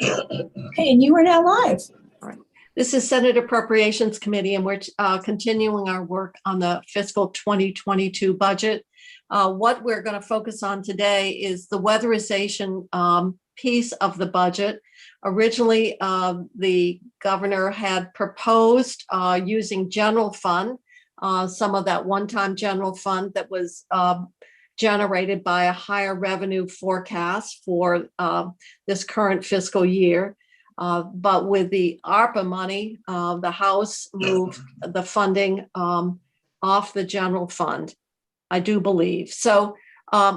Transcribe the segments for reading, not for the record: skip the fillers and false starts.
Okay, and you are now live. All right. This is Senate Appropriations Committee, and we're continuing our work on the fiscal 2022 budget. What we're going to focus on today is the weatherization piece of the budget. Originally, the governor had proposed using general fund, some of that one-time general fund that was generated by a higher revenue forecast for this current fiscal year. But with the ARPA money, the House moved the funding off the general fund, I do believe. So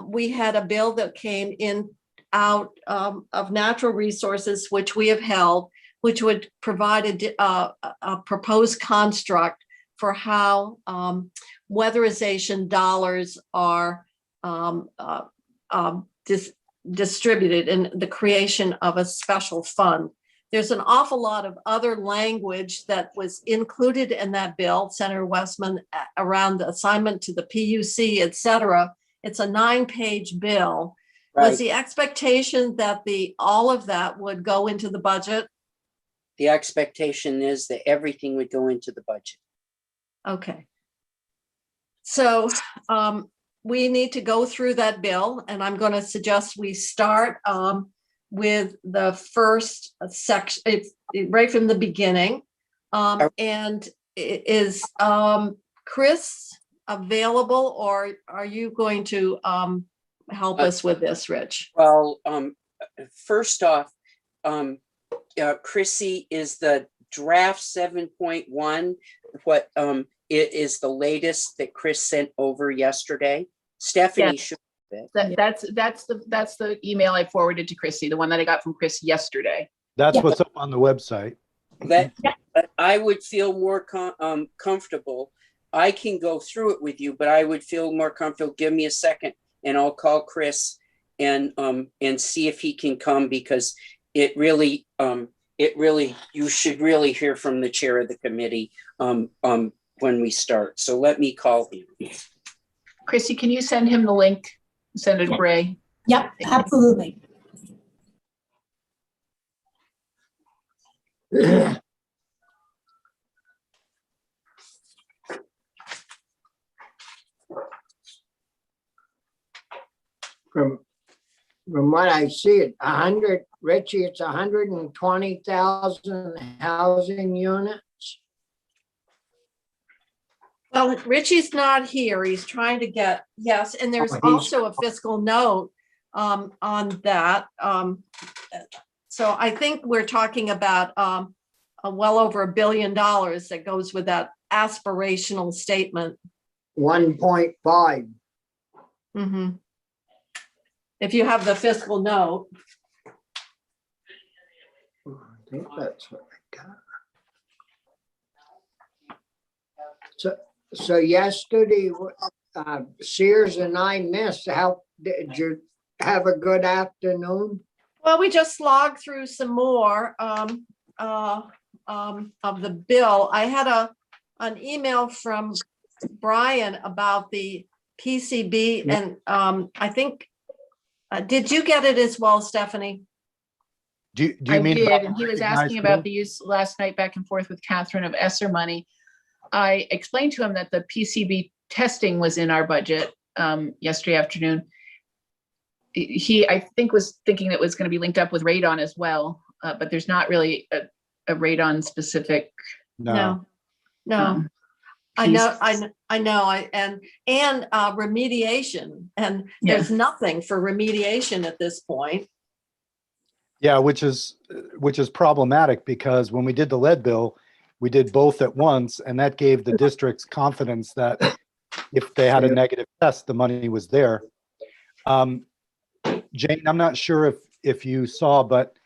we had a bill that came in out of natural resources, which we have held, which would provide a proposed construct for how weatherization dollars are distributed in the creation of a special fund. There's an awful lot of other language that was included in that bill, Senator Westman, around the assignment to the PUC, et cetera. It's a 9-page bill. Right. Was the expectation that all of that would go into the budget? The expectation is that everything would go into the budget. Okay. So we need to go through that bill, and I'm going to suggest we start with the first section, right from the beginning. And is Chris available, or are you going to help us with this, Rich? Well, first off, Chrissy, is the draft 7.1 what it is the latest that Chris sent over yesterday? Stephanie should. That's the email I forwarded to Chrissy, the one that I got from Chris yesterday. That's what's up on the website. I would feel more comfortable. I can go through it with you, but I would feel more comfortable. Give me a second, and I'll call Chris and see if he can come, because it really you should really hear from the chair of the committee when we start. So let me call him. Chrissy, can you send him the link? Senator Bray. Yep, absolutely. From what I see, Richie, it's 120,000 housing units. Well, Richie's not here. He's trying to get, yes. And there's also a fiscal note on that. So I think we're talking about well over $1 billion that goes with that aspirational statement. 1.5. Mm-hmm. If you have the fiscal note. I think that's what I got. So yesterday, Sears and I missed. Did you have a good afternoon? Well, we just slogged through some more of the bill. I had an email from Brian about the PCB, and I think, did you get it as well, Stephanie? Do you mean? I did, and he was asking about the use last night back and forth with Catherine of ESSER money. I explained to him that the PCB testing was in our budget yesterday afternoon. He, I think, was thinking it was going to be linked up with radon as well, but there's not really a radon specific. No. I know, and remediation, and there's nothing for remediation at this point. Yeah, which is problematic, because when we did the lead bill, we did both at once, and that gave the districts confidence that if they had a negative test, the money was there. Jane, I'm not sure if you saw, but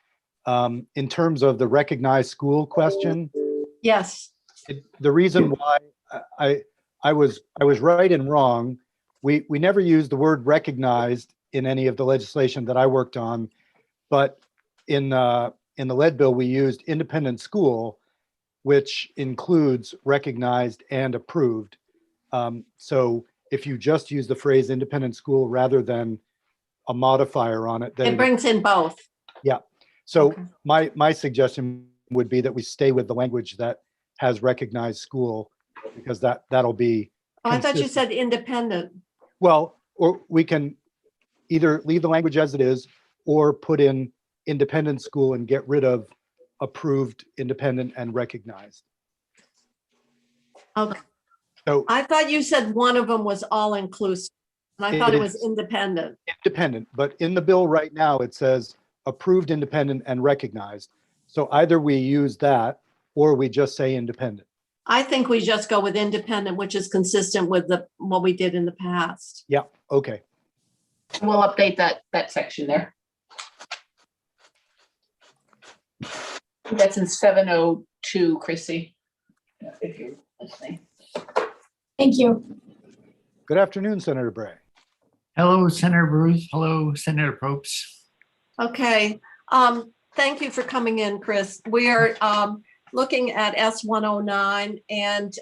in terms of the recognized school question, yes, the reason why I was right and wrong. We never used the word recognized in any of the legislation that I worked on, but in the lead bill we used independent school, which includes recognized and approved. So if you just use the phrase independent school rather than a modifier on it, then it brings in both. Yeah. So Okay. my suggestion would be that we stay with the language that has recognized school, because that'll be Oh, I thought you consistent. said independent. Well, or we can either leave the language as it is or put in independent school and get rid of approved, independent, and recognized. Okay. So I thought you said one of them was all inclusive. And I thought it was is independent. independent, but in the bill right now, it says approved, independent, and recognized. So either we use that or we just say independent. I think we just go with independent, which is consistent with what we did in the past. Yeah, okay. We'll update that section there. That's in 702, Chrissy, if you're listening. Thank you. Good afternoon, Senator Bray. Hello, Senator Bruce. Hello, Senator Probst. Okay, thank you for coming in, Chris. We are looking at S109, and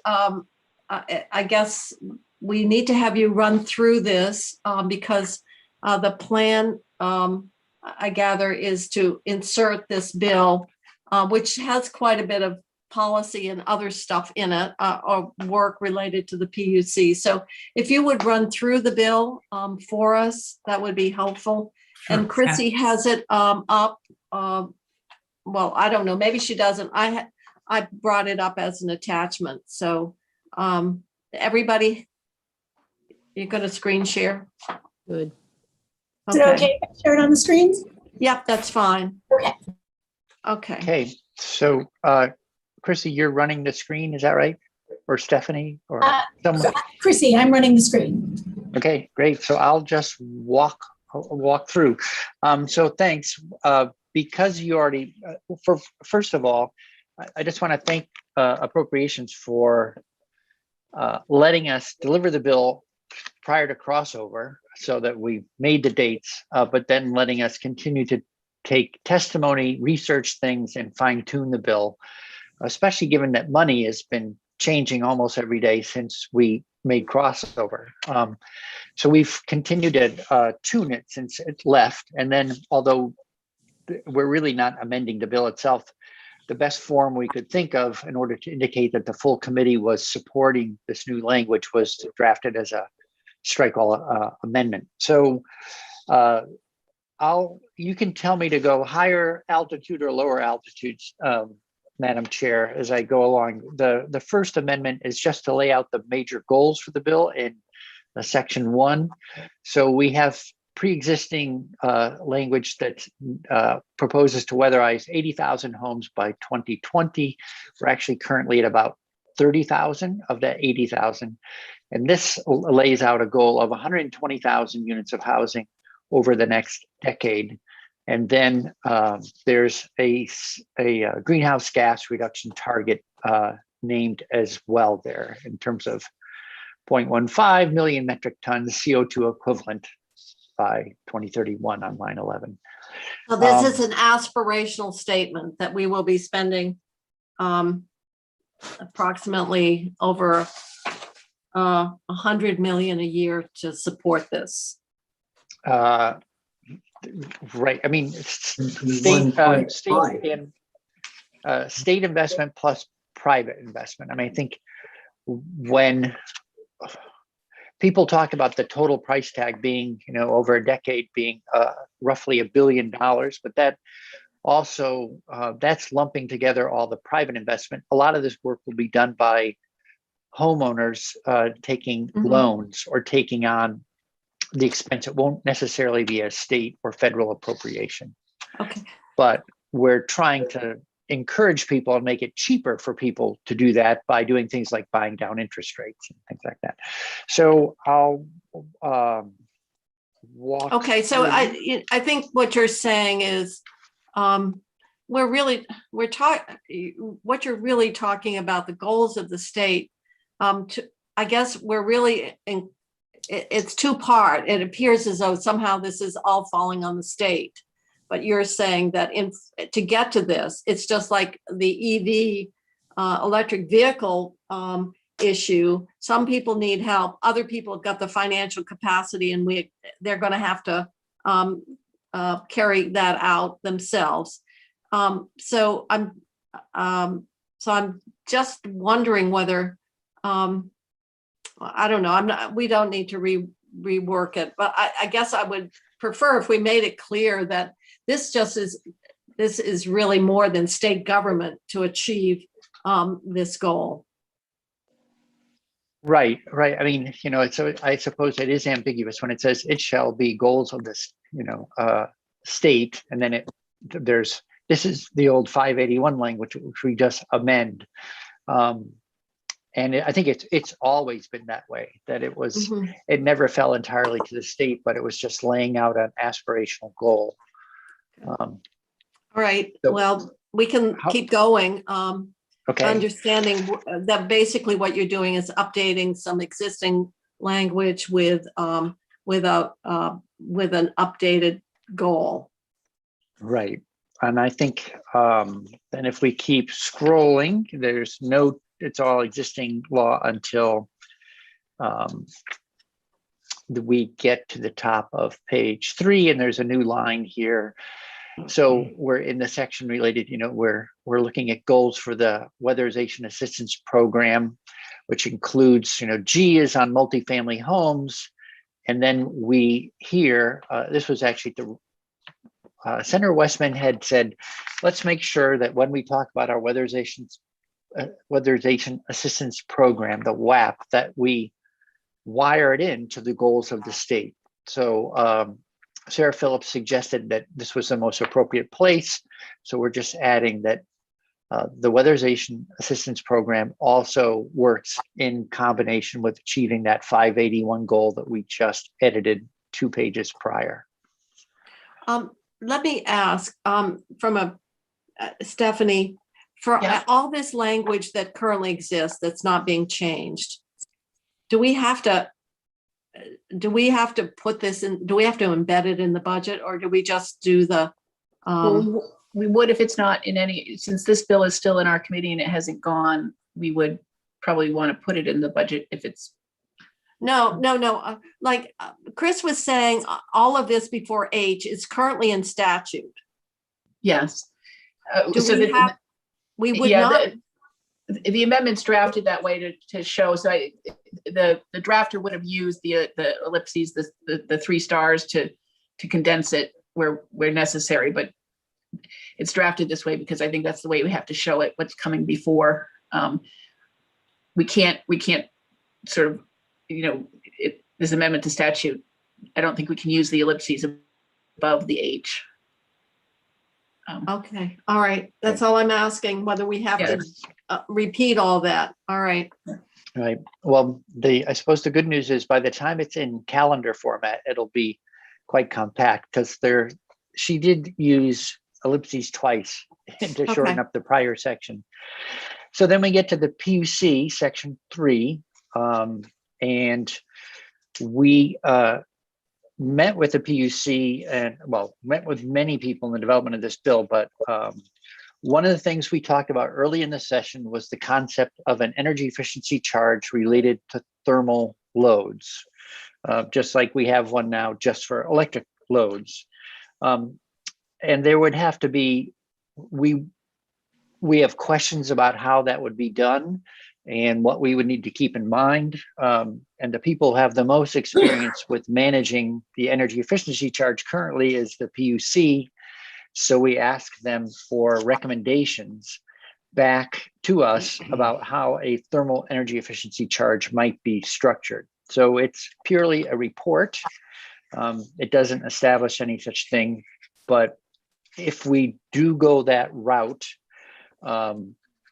I guess we need to have you run through this because the plan, I gather, is to insert this bill, which has quite a bit of policy and other stuff in it, or work related to the PUC. So if you would run through the bill for us, that would be helpful. Sure. And Chrissy has it up. Well, I don't know, maybe she doesn't. I brought it up as an attachment. So everybody, you're going to screen share? Good. Is it okay if I share it on the screen? Yep, that's fine. Okay. Okay. Okay, so Chrissy, you're running the screen, is that right? Or Stephanie or someone? Chrissy, I'm running the screen. Okay, great. So I'll just walk through. So thanks. Because you already, first of all, I just want to thank Appropriations for letting us deliver the bill prior to crossover so that we made the dates, but then letting us continue to take testimony, research things, and fine tune the bill, especially given that money has been changing almost every day since we made crossover. So we've continued to tune it since it left. And then although we're really not amending the bill itself, the best form we could think of in order to indicate that the full committee was supporting this new language was to draft it as a strike all amendment. So you can tell me to go higher altitude or lower altitudes, Madam Chair, as I go along. The first amendment is just to lay out the major goals for the bill in section 1. So we have pre-existing language that proposes to weatherize 80,000 homes by 2020. We're actually currently at about 30,000 of that 80,000. And this lays out a goal of 120,000 units of housing over the next decade. And then there's a greenhouse gas reduction target named as well there in terms of 0.15 million metric tons CO2 equivalent by 2031 on line 11. So this is an aspirational statement that we will be spending approximately over 100 million a year to support this. Right. I mean, state investment plus private investment. I mean, I think when people talk about the total price tag being, over a decade being roughly $1 billion, but that also, that's lumping together all the private investment. A lot of this work will be done by homeowners taking loans or taking on the expense. It won't necessarily be a state or federal appropriation. Okay. But we're trying to encourage people and make it cheaper for people to do that by doing things like buying down interest rates and things like that. So I'll walk. Okay, so I think what you're saying is what you're really talking about, the goals of the state. I guess we're really it's two-part. It appears as though somehow this is all falling on the state. But you're saying that to get to this, it's just like the EV electric vehicle issue. Some people need help. Other people have got the financial capacity, and they're going to have to carry that out themselves. So I'm just wondering whether, I don't know, we don't need to rework it, but I guess I would prefer if we made it clear that this is really more than state government to achieve this goal. Right. I mean, I suppose it is ambiguous when it says it shall be goals of this, state, and then this is the old 581 language, which we just amend. And I think it's always been that way, that it never fell entirely to the state, but it was just laying out an aspirational goal. All right, So well, we can keep going. Okay. Understanding that basically what you're doing is updating some existing language with an updated goal. Right. And I think then if we keep scrolling, it's all existing law until we get to the top of page 3, and there's a new line here. So we're in the section related, we're looking at goals for the weatherization assistance program, which includes, G is on multifamily homes. And then this was actually Senator Westman had said, let's make sure that when we talk about our weatherization assistance program, the WAP, that we wire it into the goals of the state. So Sarah Phillips suggested that this was the most appropriate place. So we're just adding that the weatherization assistance program also works in combination with achieving that 581 goal that we just edited 2 pages prior. Let me ask from Stephanie, for all this language that currently exists that's not being changed, do we have to put this in, do we have to embed it in the budget, or do we just do the we would, if it's not in any, since this bill is still in our committee and it hasn't gone, we would probably want to put it in the budget if it's. No. Like Chris was saying, all of this before H is currently in statute. Yes. We would not. The amendment's drafted that way to show. So the drafter would have used the ellipses, the 3 stars to condense it where necessary, but it's drafted this way because I think that's the way we have to show it, what's coming before. We can't sort of, this amendment to statute, I don't think we can use the ellipses above the H. Okay, all right. That's all I'm asking, whether we have to repeat all that. All right. Right. Well, I suppose the good news is by the time it's in calendar format, it'll be quite compact, because she did use ellipses twice to shorten up the prior section. So then we get to the PUC section 3, and we met with the PUC and met with many people in the development of this bill. But one of the things we talked about early in the session was the concept of an energy efficiency charge related to thermal loads, just like we have one now just for electric loads. And there would have to be, we have questions about how that would be done and what we would need to keep in mind. And the people who have the most experience with managing the energy efficiency charge currently is the PUC. So we ask them for recommendations back to us about how a thermal energy efficiency charge might be structured. So it's purely a report. It doesn't establish any such thing, but if we do go that route,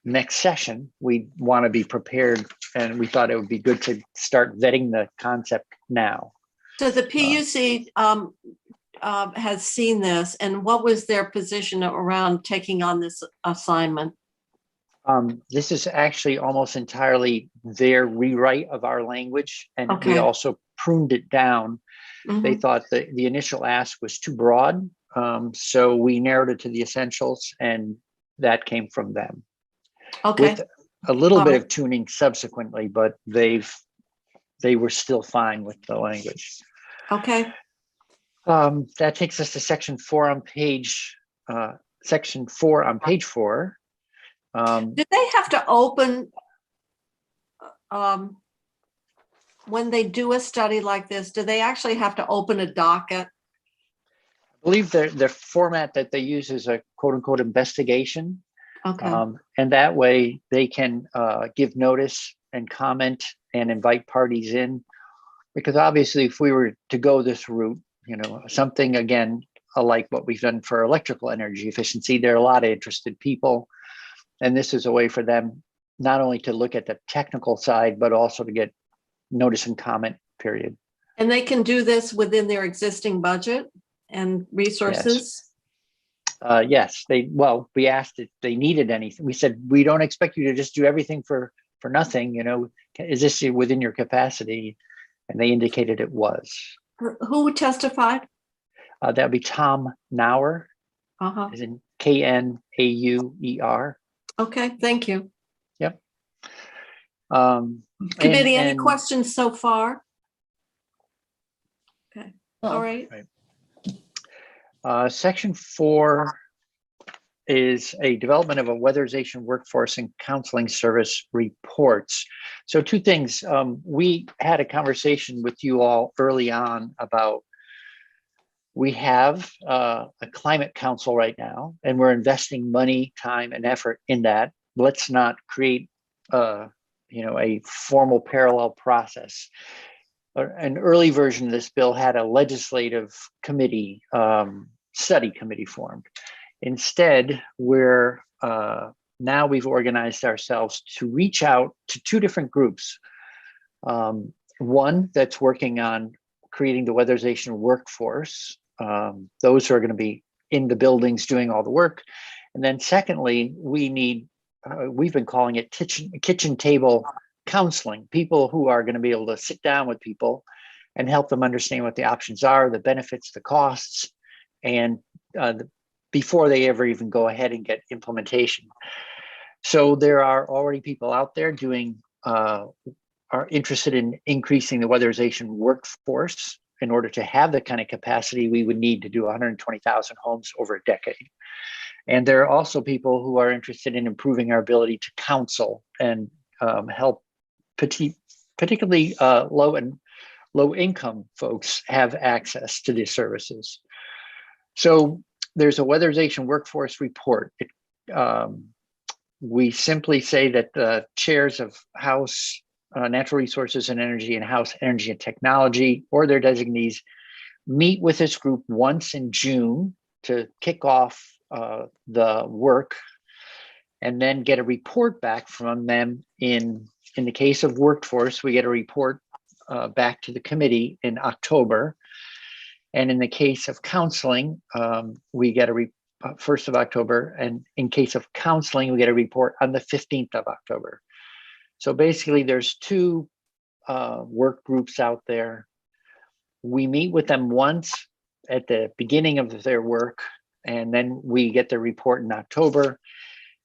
next session, we want to be prepared, and we thought it would be good to start vetting the concept now. So the PUC has seen this, and what was their position around taking on this assignment? This is actually almost entirely their rewrite of our language, and we also pruned it down. They thought that the initial ask was too broad, so we narrowed it to the essentials, and that came from them. With a little bit of tuning subsequently, but they were still fine with the language. Okay. That takes us to section 4 on page section 4 on page 4. Do they have to open, when they do a study like this, do they actually have to open a docket? I believe the format that they use is a quote unquote investigation. Okay, And that way they can give notice and comment and invite parties in. Because obviously if we were to go this route, something again, like what we've done for electrical energy efficiency, there are a lot of interested people. And this is a way for them not only to look at the technical side, but also to get notice and comment period. and they can do this within their existing budget and resources? Yes, we asked if they needed anything. We said, we don't expect you to just do everything for nothing. Is this within your capacity? And they indicated it was. Who testified? That would be Tom Nauer, as in Knauer. Okay, thank you. Yep. Committee, any questions so far? Okay, all right. Section 4 is a development of a weatherization workforce and counseling service reports. So 2 things. We had a conversation with you all early on about, we have a climate council right now, and we're investing money, time, and effort in that. Let's not create a formal parallel process. An early version of this bill had a legislative committee, study committee formed. Instead, now we've organized ourselves to reach out to 2 different groups. One that's working on creating the weatherization workforce. Those who are going to be in the buildings doing all the work. And then secondly, we've been calling it kitchen table counseling, people who are going to be able to sit down with people and help them understand what the options are, the benefits, the costs, and before they ever even go ahead and get implementation. So there are already people out there are interested in increasing the weatherization workforce. In order to have the kind of capacity we would need to do 120,000 homes over a decade. And there are also people who are interested in improving our ability to counsel and help particularly low income folks have access to these services. So there's a weatherization workforce report. We simply say that the chairs of House Natural Resources and Energy and House Energy and Technology, or their designees, meet with this group once in June to kick off the work, and then get a report back from them. In the case of workforce, we get a report back to the committee in October. And in the case of counseling, we get a 1st of October. And in case of counseling, we get a report on the 15th of October. So basically there's 2 work groups out there. We meet with them once at the beginning of their work, and then we get the report in October.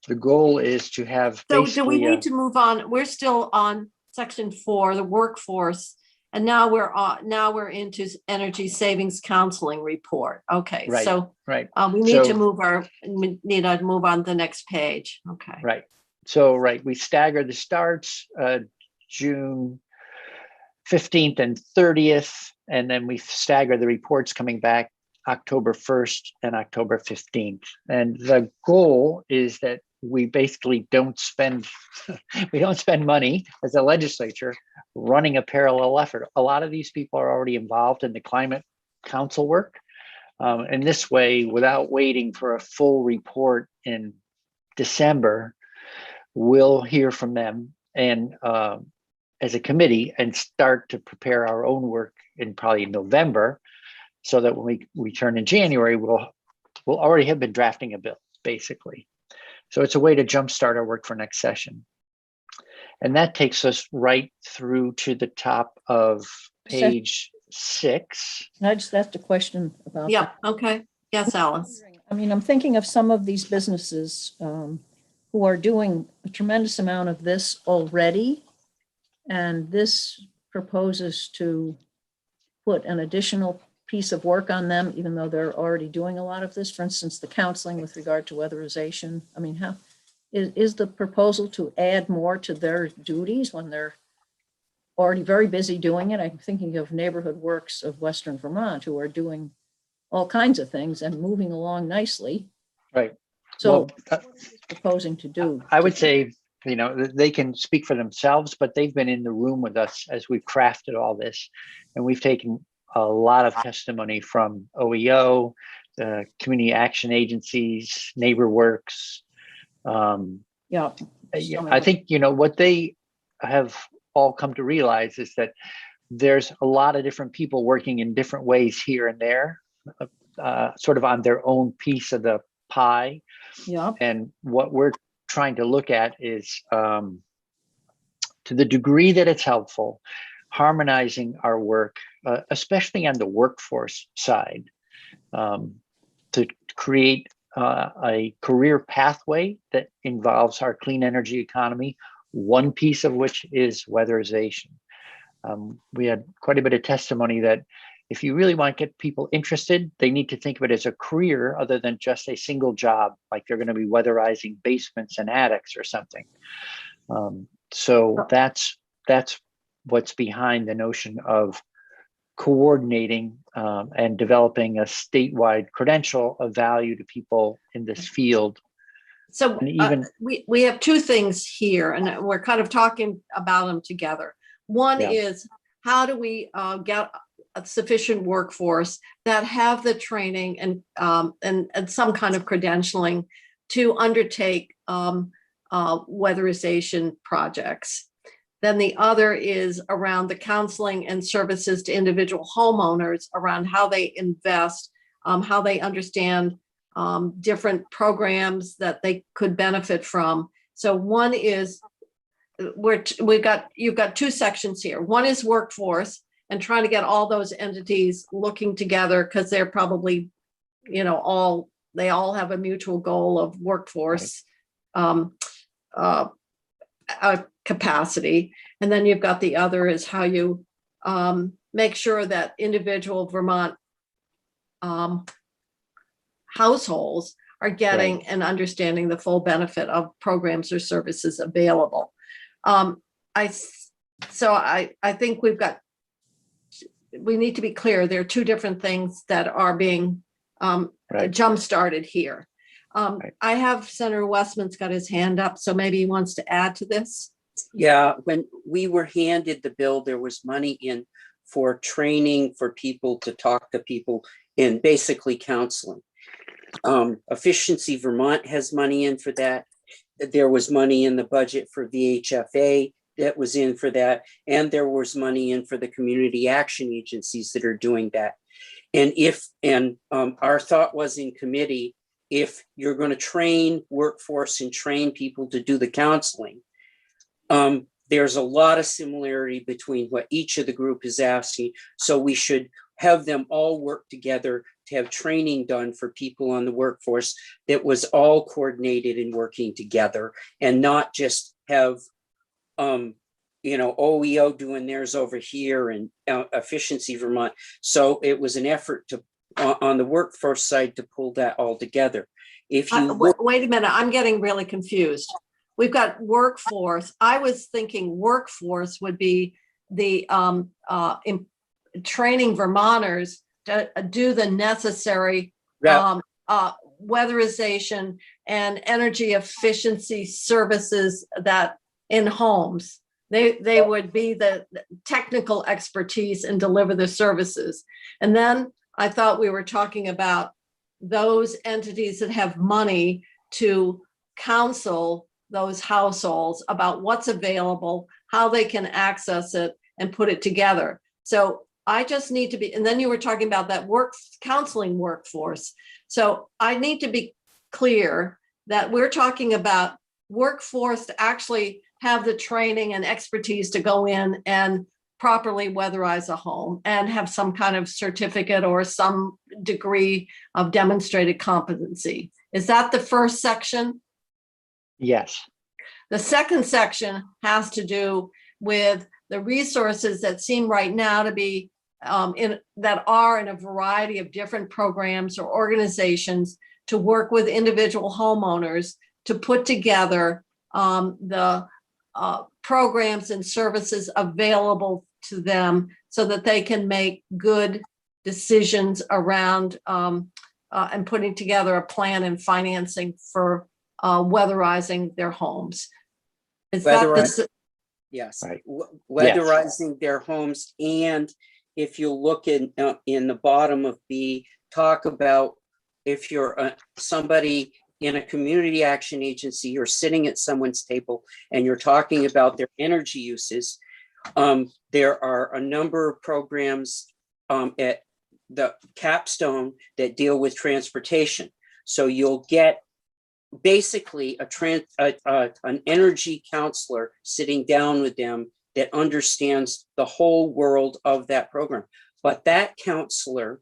The goal is to have So do we need to move on? We're still on section 4, the workforce, and now we're into energy savings counseling report. Okay, right, so right. We need to move on to the next page. Okay. Right. So, we stagger the starts, June 15th and 30th, and then we stagger the reports coming back October 1st and October 15th. And the goal is that we basically don't spend money as a legislature running a parallel effort. A lot of these people are already involved in the climate council work. And this way, without waiting for a full report in December, we'll hear from them and as a committee and start to prepare our own work in probably November, so that when we return in January, we'll already have been drafting a bill, basically. So it's a way to jumpstart our work for next session. And that takes us right through to the top of page 6. Can I just ask a question about Yeah, okay. Yes, Alice. I mean, I'm thinking of some of these businesses who are doing a tremendous amount of this already. And this proposes to put an additional piece of work on them, even though they're already doing a lot of this? For instance, the counseling with regard to weatherization. I mean, how is the proposal to add more to their duties when they're already very busy doing it? I'm thinking of Neighborhood Works of Western Vermont, who are doing all kinds of things and moving along nicely. Right. So Well, what are you proposing to do? I would say, they can speak for themselves, but they've been in the room with us as we've crafted all this. And we've taken a lot of testimony from OEO, the community action agencies, Neighbor Works. Yeah. I think, what they have all come to realize is that there's a lot of different people working in different ways here and there, sort of on their own piece of the pie. Yeah. And what we're trying to look at is, to the degree that it's helpful, harmonizing our work, especially on the workforce side, to create a career pathway that involves our clean energy economy, one piece of which is weatherization. We had quite a bit of testimony that if you really want to get people interested, they need to think of it as a career other than just a single job, like they're going to be weatherizing basements and attics or something. So that's what's behind the notion of coordinating and developing a statewide credential of value to people in this field. So And even we have two things here, and we're kind of talking about them together. One Yeah. is, how do we get a sufficient workforce that have the training and some kind of credentialing to undertake weatherization projects? Then the other is around the counseling and services to individual homeowners around how they invest, how they understand different programs that they could benefit from. So one is, you've got two sections here. One is workforce and trying to get all those entities looking together, because they're probably, they all have a mutual goal of workforce capacity. And then you've got the other is how you make sure that individual Vermont households are getting and understanding the full benefit of programs or services available. I think we need to be clear. There are two different things that are being jump-started here. I have Senator Westman's got his hand up, so maybe he wants to add to this. Yeah, when we were handed the bill, there was money in for training for people to talk to people and basically counseling. Efficiency Vermont has money in for that. There was money in the budget for VHFA that was in for that. And there was money in for the community action agencies that are doing that. And our thought was in committee, if you're going to train workforce and train people to do the counseling, there's a lot of similarity between what each of the group is asking. So we should have them all work together to have training done for people on the workforce that was all coordinated and working together, and not just have, OEO doing theirs over here and Efficiency Vermont. So it was an effort to, on the workforce side, to pull that all together. If you wait a minute, I'm getting really confused. We've got workforce. I was thinking workforce would be the training Vermonters to do the necessary weatherization and energy efficiency services that in homes. They would be the technical expertise and deliver the services. And then I thought we were talking about those entities that have money to counsel those households about what's available, how they can access it and put it together. So I just need to be, and then you were talking about that counseling workforce. So I need to be clear that we're talking about workforce to actually have the training and expertise to go in and properly weatherize a home and have some kind of certificate or some degree of demonstrated competency. Is that the first section? Yes. The second section has to do with the resources that seem right now to be that are in a variety of different programs or organizations to work with individual homeowners to put together the programs and services available to them so that they can make good decisions around and putting together a plan and financing for weatherizing their homes. Is that the, Yes, Right. weatherizing their homes. And if you look in the bottom of B, talk about if you're somebody in a community action agency, you're sitting at someone's table and you're talking about their energy uses. There are a number of programs at the capstone that deal with transportation. So you'll get basically an energy counselor sitting down with them that understands the whole world of that program. But that counselor,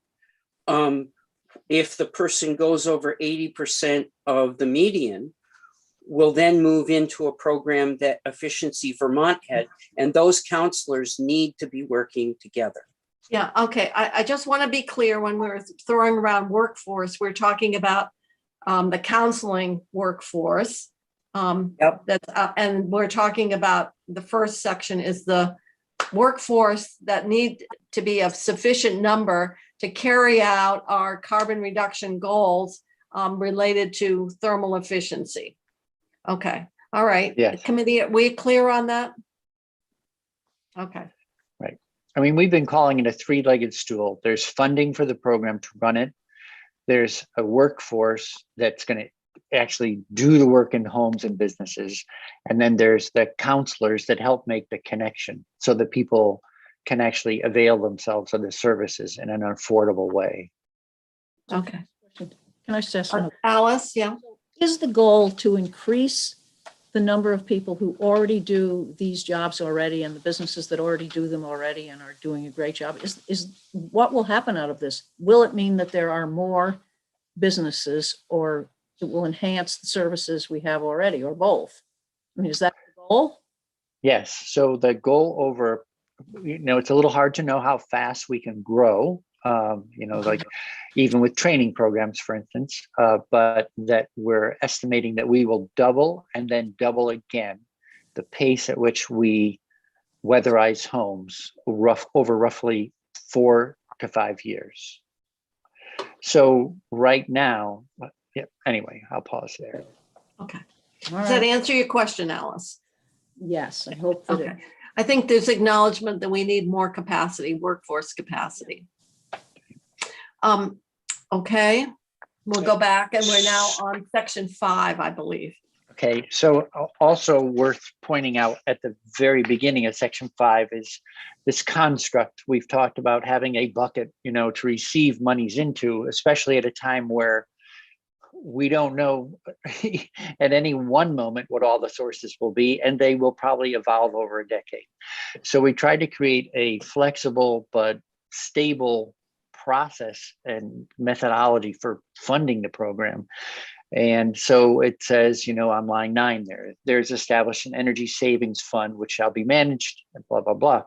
if the person goes over 80% of the median, will then move into a program that Efficiency Vermont had, and those counselors need to be working together. yeah, okay. I just want to be clear, when we're throwing around workforce, we're talking about the counseling workforce. Yep. That's and we're talking about the first section is the workforce that need to be of sufficient number to carry out our carbon reduction goals related to thermal efficiency. Okay, all right. Yes. Committee, are we clear on that? Okay. Right. I mean, we've been calling it a three-legged stool. There's funding for the program to run it. There's a workforce that's going to actually do the work in homes and businesses. And then there's the counselors that help make the connection so that people can actually avail themselves of the services in an affordable way. Okay. Can I just ask one? Alice, yeah. Is the goal to increase the number of people who already do these jobs already and the businesses that already do them already and are doing a great job? Is what will happen out of this? Will it mean that there are more businesses, or it will enhance the services we have already, or both? I mean, is that the goal? Yes. So the goal over, it's a little hard to know how fast we can grow, like even with training programs, for instance, but that we're estimating that we will double and then double again the pace at which we weatherize homes over roughly 4 to 5 years. So right now, anyway, I'll pause there. Okay. All Does that right. answer your question, Alice? Yes, I hope that it. Okay. I think there's acknowledgement that we need more capacity, workforce capacity. Okay, we'll go back and we're now on section 5, I believe. Okay, so also worth pointing out at the very beginning of section 5 is this construct. We've talked about having a bucket, to receive monies into, especially at a time where we don't know at any one moment what all the sources will be, and they will probably evolve over a decade. So we tried to create a flexible but stable process and methodology for funding the program. And so it says, on line 9 there's established an energy savings fund, which shall be managed, blah, blah, blah.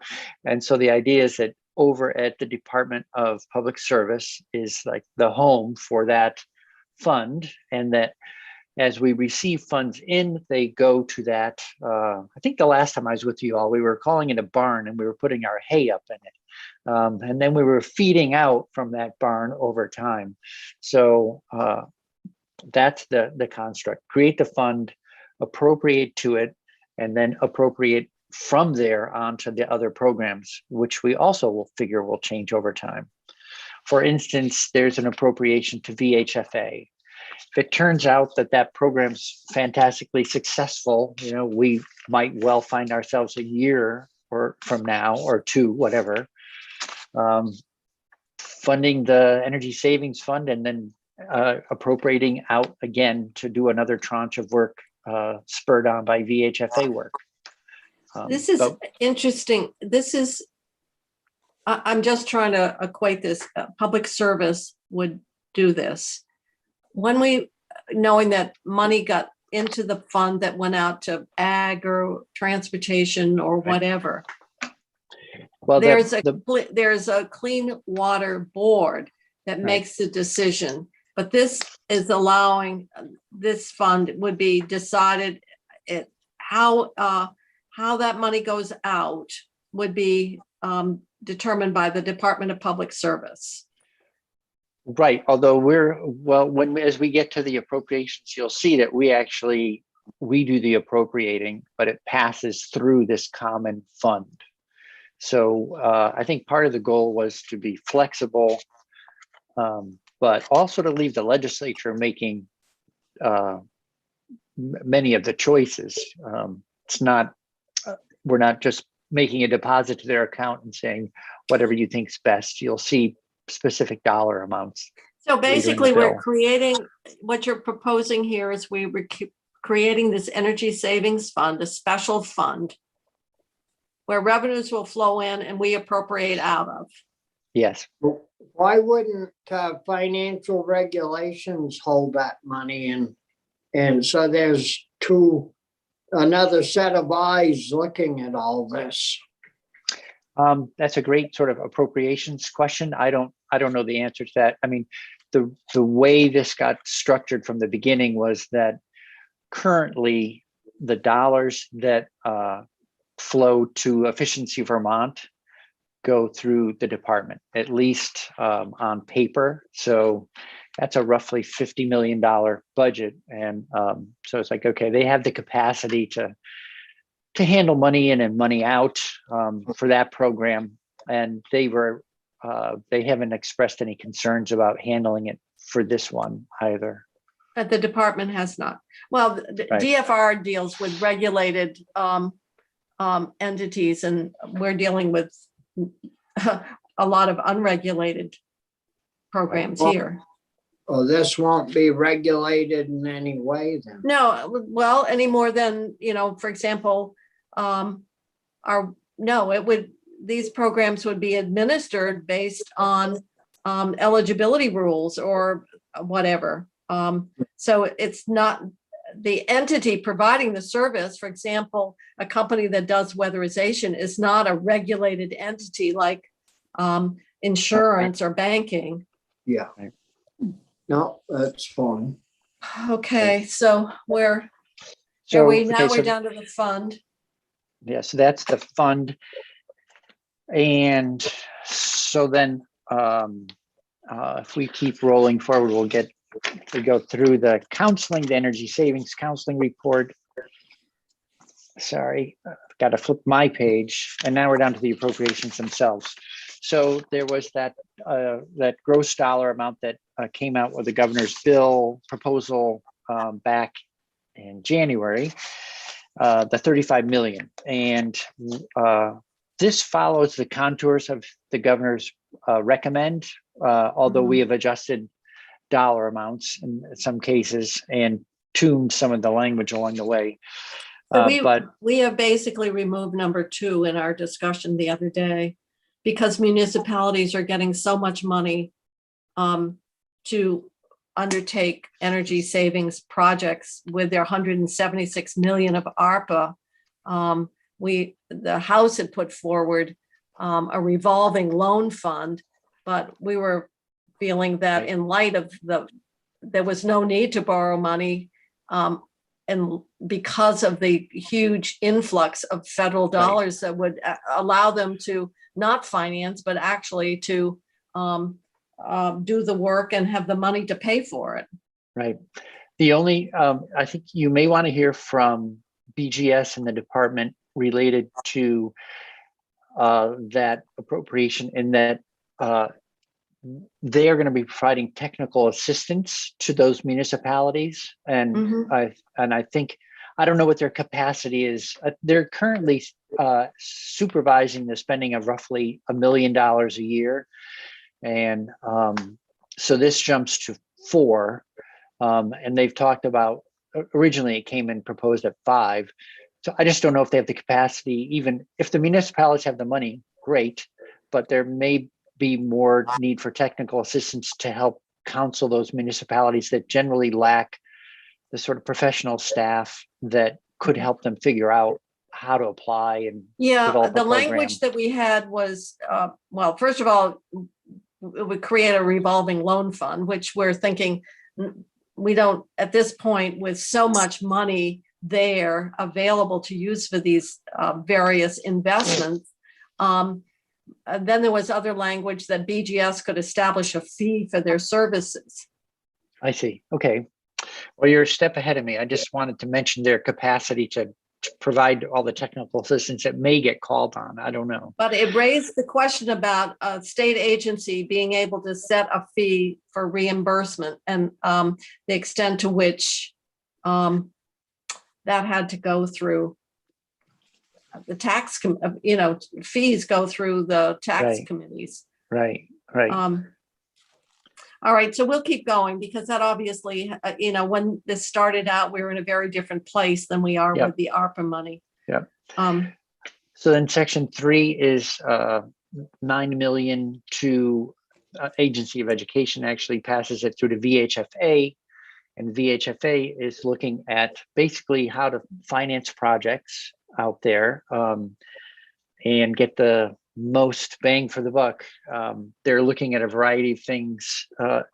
And so the idea is that over at the Department of Public Service is like the home for that fund, and that as we receive funds in, they go to that. I think the last time I was with you all, we were calling it a barn, and we were putting our hay up in it. And then we were feeding out from that barn over time. So that's the construct. Create the fund, appropriate to it, and then appropriate from there onto the other programs, which we also will figure will change over time. For instance, there's an appropriation to VHFA. If it turns out that program's fantastically successful, we might well find ourselves a year or from now or 2, whatever, funding the energy savings fund and then appropriating out again to do another tranche of work spurred on by VHFA work. This is interesting. I'm just trying to equate this. Public service would do this. When knowing that money got into the fund that went out to ag or transportation or whatever, Well, There's the, there's a clean water board that Right. makes the decision, but this is allowing, this fund would be decided, it, how that money goes out would be determined by the Department of Public Service. right, although as we get to the appropriations, you'll see that we do the appropriating, but it passes through this common fund. So I think part of the goal was to be flexible, but also to leave the legislature making many of the choices. It's not, we're not just making a deposit to their account and saying, whatever you think's best. You'll see specific dollar amounts. So basically, bill. we're creating, what you're proposing here is we're creating this energy savings fund, a special fund, where revenues will flow in and we appropriate out of. Yes. Why wouldn't financial regulations hold that money? And so there's another set of eyes looking at all this. That's a great sort of appropriations question. I don't know the answer to that. I mean, the way this got structured from the beginning was that currently the dollars that flow to Efficiency Vermont go through the department, at least on paper. So that's a roughly $50 million budget. And so it's like, okay, they have the capacity to handle money in and money out for that program. And they haven't expressed any concerns about handling it for this one either. But the department has not. Well, the Right. DFR deals with regulated entities, and we're dealing with a lot of unregulated programs Well, here. Oh, this won't be regulated in any way then? No, well, any more than, for example, these programs would be administered based on eligibility rules or whatever. So it's not the entity providing the service. For example, a company that does weatherization is not a regulated entity like insurance or banking. Yeah. No, that's fine. Okay, so we're down to the fund. Yeah, so that's the fund. And so then if we keep rolling forward, we go through the counseling, the energy savings counseling report. Sorry, I've got to flip my page. And now we're down to the appropriations themselves. So there was that gross dollar amount that came out with the governor's bill proposal back in January, the 35 million. And this follows the contours of the governor's recommend, although we have adjusted dollar amounts in some cases and tuned some of the language along the way. So we have basically removed number 2 in our discussion the other day, because municipalities are getting so much money to undertake energy savings projects with their 176 million of ARPA. The House had put forward a revolving loan fund, but we were feeling that in light of there was no need to borrow money, and because of the huge influx of federal dollars that would allow them to not finance, but actually to do the work and have the money to pay for it. Right. The only, I think you may want to hear from BGS and the department related to that appropriation, in that they are going to be providing technical assistance to those municipalities. And I think, I don't know what their capacity is. They're currently supervising the spending of roughly $1 million a year. And so this jumps to 4. And they've talked about, originally it came in proposed at 5. So I just don't know if they have the capacity. Even if the municipalities have the money, great, but there may be more need for technical assistance to help counsel those municipalities that generally lack the sort of professional staff that could help them figure out how to apply and Yeah, develop a the program. language that we had was, well, first of all, it would create a revolving loan fund, which we're thinking we don't, at this point, with so much money there available to use for these various investments. Then there was other language that BGS could establish a fee for their services. I see. Okay. Well, you're a step ahead of me. I just wanted to mention their capacity to provide all the technical assistance that may get called on. I don't know. But it raised the question about a state agency being able to set a fee for reimbursement and the extent to which that had to go through the tax, fees go through the tax Right. committees. Right. All right, so we'll keep going because that obviously, when this started out, we were in a very different place than we are Yep. with the ARPA money. Yep. Um, So then section 3 is 9 million to Agency of Education, actually passes it through to VHFA. And VHFA is looking at basically how to finance projects out there and get the most bang for the buck. They're looking at a variety of things,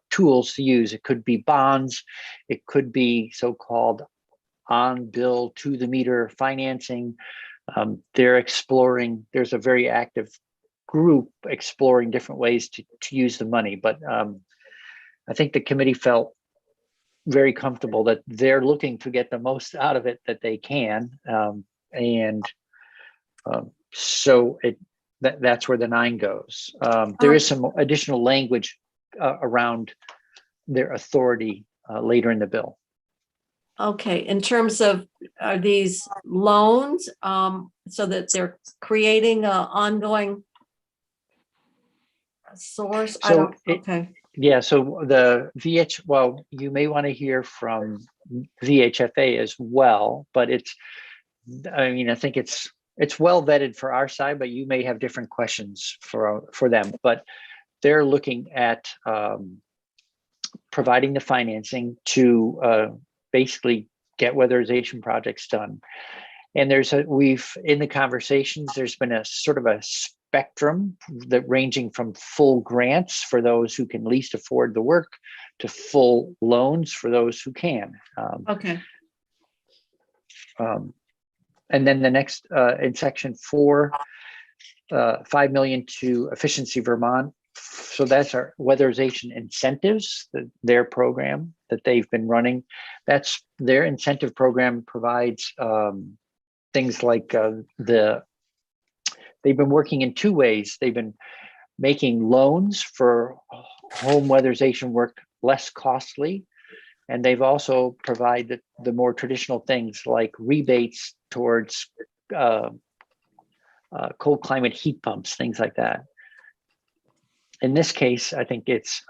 tools to use. It could be bonds. It could be so-called on-bill to-the-meter financing. They're exploring, there's a very active group exploring different ways to use the money. But I think the committee felt very comfortable that they're looking to get the most out of it that they can. So that's where the 9 goes. There is some additional language around their authority later in the bill. Okay, in terms of, are these loans, so that they're creating an ongoing source? Okay. Yeah, so the well, you may want to hear from VHFA as well, but I think it's well vetted for our side, but you may have different questions for them. But they're looking at providing the financing to basically get weatherization projects done. And in the conversations, there's been a sort of a spectrum that ranging from full grants for those who can least afford the work to full loans for those who can. Okay. And then the next in section 4, 5 million to Efficiency Vermont. So that's our weatherization incentives, their program that they've been running. That's their incentive program provides things like they've been working in 2 ways. They've been making loans for home weatherization work less costly. And they've also provided the more traditional things like rebates towards cold climate heat pumps, things like that. In this case, I think it's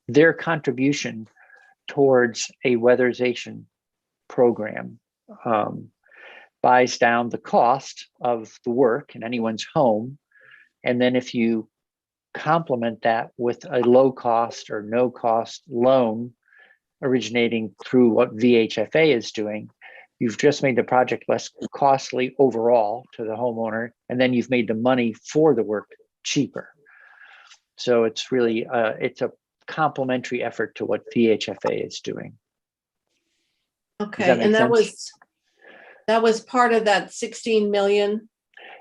their contribution towards a weatherization program buys down the cost of the work in anyone's home. And then if you complement that with a low cost or no cost loan originating through what VHFA is doing, you've just made the project less costly overall to the homeowner, and then you've made the money for the work cheaper. So it's really it's a complementary effort to what VHFA is doing. Okay, and that was part of that 16 million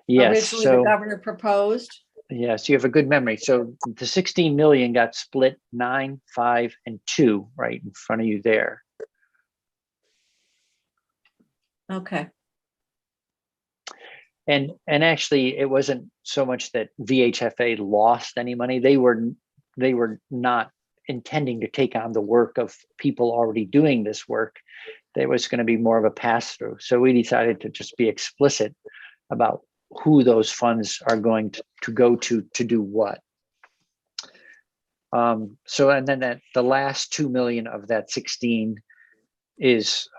yes, originally the governor proposed. Yes, you have a good memory. So the 16 million got split 9, 5, and 2 right in front of you there. Okay. And actually, it wasn't so much that VHFA lost any money. They were not intending to take on the work of people already doing this work. There was going to be more of a pass-through. So we decided to just be explicit about who those funds are going to go to do what. So, and then the last 2 million of that 16 is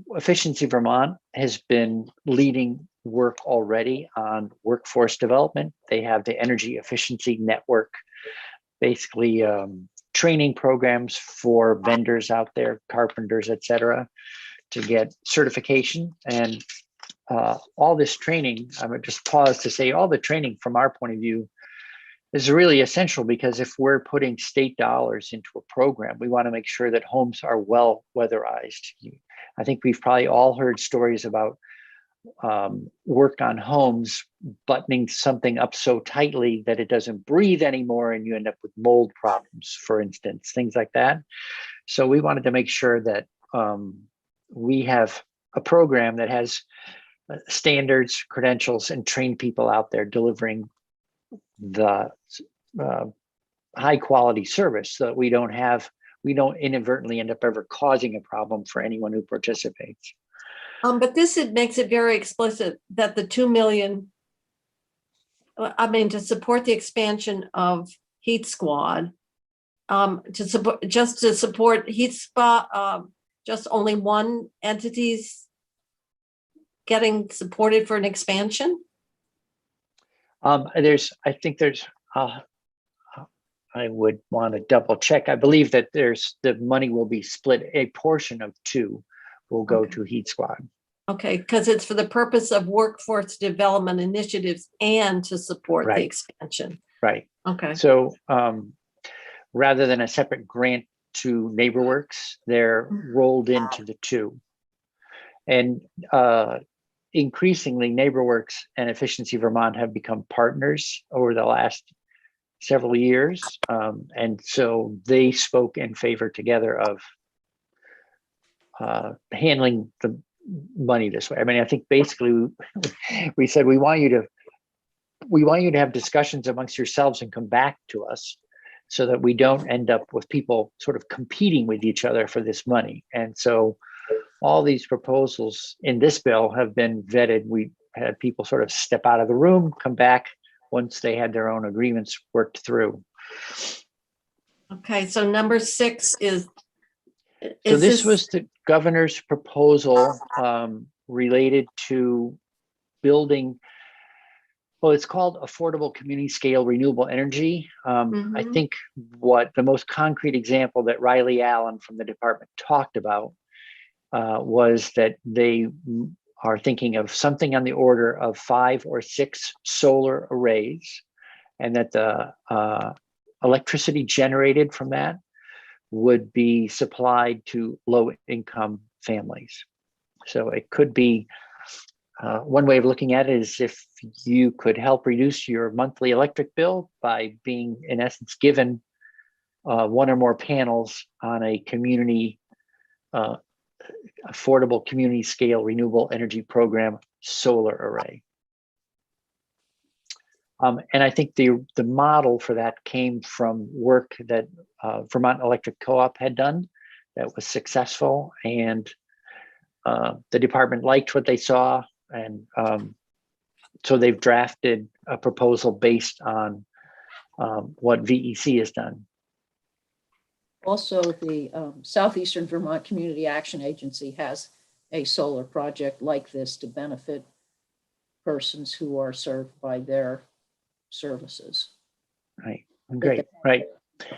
Efficiency Vermont has been leading work already on workforce development. They have the Energy Efficiency Network, basically training programs for vendors out there, carpenters, et cetera, to get certification and all this training. I would just pause to say all the training from our point of view is really essential, because if we're putting state dollars into a program, we want to make sure that homes are well weatherized. I think we've probably all heard stories about work on homes buttoning something up so tightly that it doesn't breathe anymore, and you end up with mold problems, for instance, things like that. So we wanted to make sure that we have a program that has standards, credentials, and trained people out there delivering the high quality service, so that we don't inadvertently end up ever causing a problem for anyone who participates. But this, it makes it very explicit that the 2 million, to support the expansion of Heat Squad, to support Heat Spa, just only one entity's getting supported for an expansion? I would want to double check. I believe that the money will be split. A portion of 2 will go to Heat Squad. Okay, because it's for the purpose of workforce development initiatives and to support the expansion. Right. Okay. So rather than a separate grant to NeighborWorks, they're rolled into the 2. And increasingly, NeighborWorks and Efficiency Vermont have become partners over the last several years. And so they spoke in favor together of handling the money this way. I mean, I think basically we said, we want you to have discussions amongst yourselves and come back to us, so that we don't end up with people sort of competing with each other for this money. And so all these proposals in this bill have been vetted. We had people sort of step out of the room, come back once they had their own agreements worked through. Okay, so number 6 is So this was the governor's proposal related to building, well, it's called Affordable Community Scale Renewable Energy. I think what the most concrete example that Riley Allen from the department talked about was that they are thinking of something on the order of 5 or 6 solar arrays, and that the electricity generated from that would be supplied to low-income families. So it could be, one way of looking at it is if you could help reduce your monthly electric bill by being, in essence, given 1 or more panels on a community, affordable community scale renewable energy program solar array. And I think the model for that came from work that Vermont Electric Co-op had done that was successful, and the department liked what they saw, and so they've drafted a proposal based on what VEC has done. Also, the Southeastern Vermont Community Action Agency has a solar project like this to benefit persons who are served by their services. Right. Great. Right.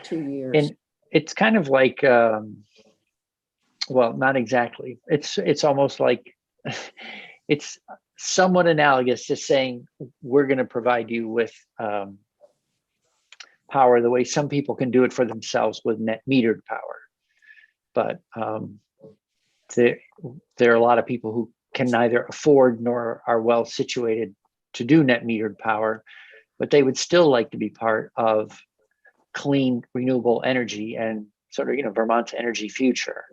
2 years. And it's kind of like, well, not exactly. It's almost like it's somewhat analogous to saying we're going to provide you with power the way some people can do it for themselves with net metered power. But there are a lot of people who can neither afford nor are well situated to do net metered power, but they would still like to be part of clean renewable energy and sort of, Vermont's energy future.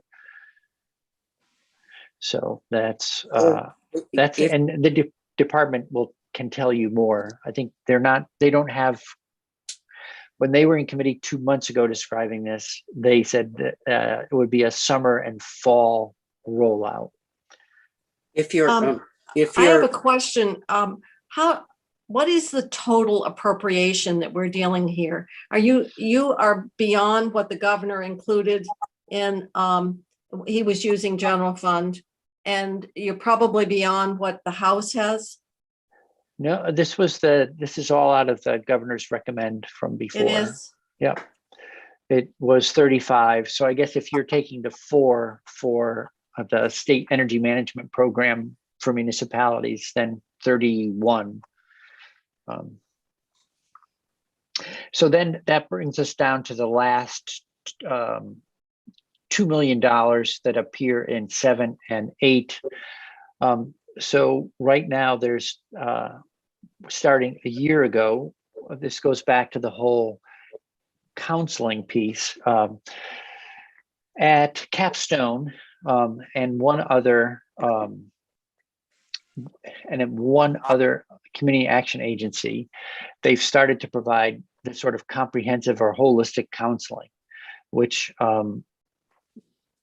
So that's and the department can tell you more. I think they don't have, when they were in committee 2 months ago describing this, they said that it would be a summer and fall rollout. I have a question. What is the total appropriation that we're dealing here? You are beyond what the governor included in, he was using general fund, and you're probably beyond what the House has? No, this is all out of the governor's recommend from before. It is? Yep. It was 35. So I guess if you're taking the 4 for the state energy management program for municipalities than 31. So then that brings us down to the last $2 million that appear in 7 and 8. So right now there's starting a year ago, this goes back to the whole counseling piece at Capstone and one other community action agency. They've started to provide this sort of comprehensive or holistic counseling, which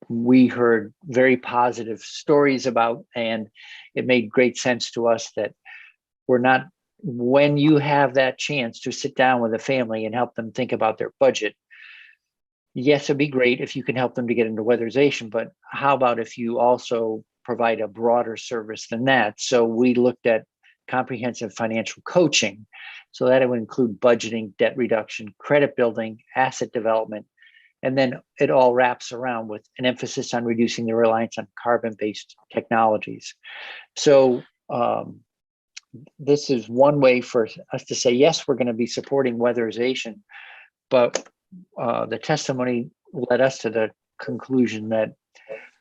we heard very positive stories about, and it made great sense to us that when you have that chance to sit down with a family and help them think about their budget, yes, it'd be great if you can help them to get into weatherization, but how about if you also provide a broader service than that? So we looked at comprehensive financial coaching. So that it would include budgeting, debt reduction, credit building, asset development, and then it all wraps around with an emphasis on reducing the reliance on carbon-based technologies. So this is one way for us to say, yes, we're going to be supporting weatherization, but the testimony led us to the conclusion that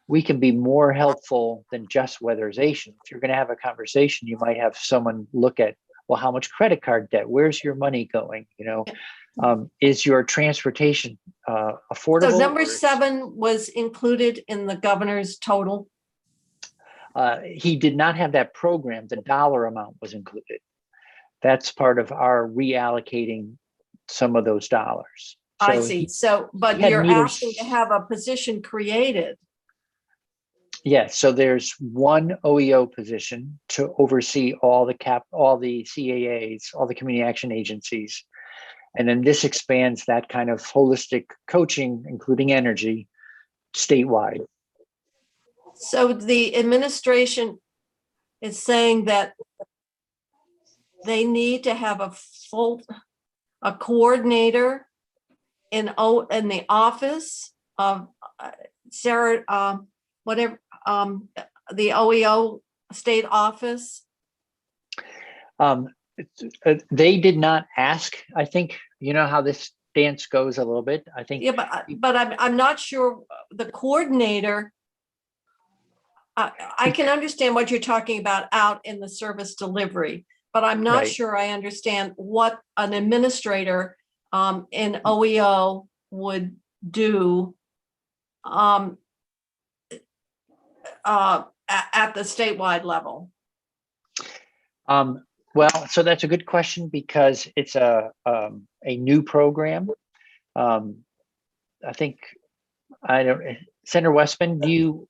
we can be more helpful than just weatherization. If you're going to have a conversation, you might have someone look at, well, how much credit card debt? Where's your money going? Is your transportation affordable? So number 7 was included in the governor's total? He did not have that program. The dollar amount was included. That's part of our reallocating some of those dollars. I see. But you're asking to have a position created. Yes. So there's one OEO position to oversee all the CAAs, all the community action agencies. And then this expands that kind of holistic coaching, including energy, statewide. So the administration is saying that they need to have a coordinator in the office of Sarah, the OEO state office. They did not ask. I think you know how this dance goes a little bit. I think. Yeah, but I'm not sure the coordinator. I can understand what you're talking about out in the service delivery, but I'm not sure I understand what an administrator in OEO would do at the statewide level. Well, so that's a good question because it's a new program. I think Senator Westman,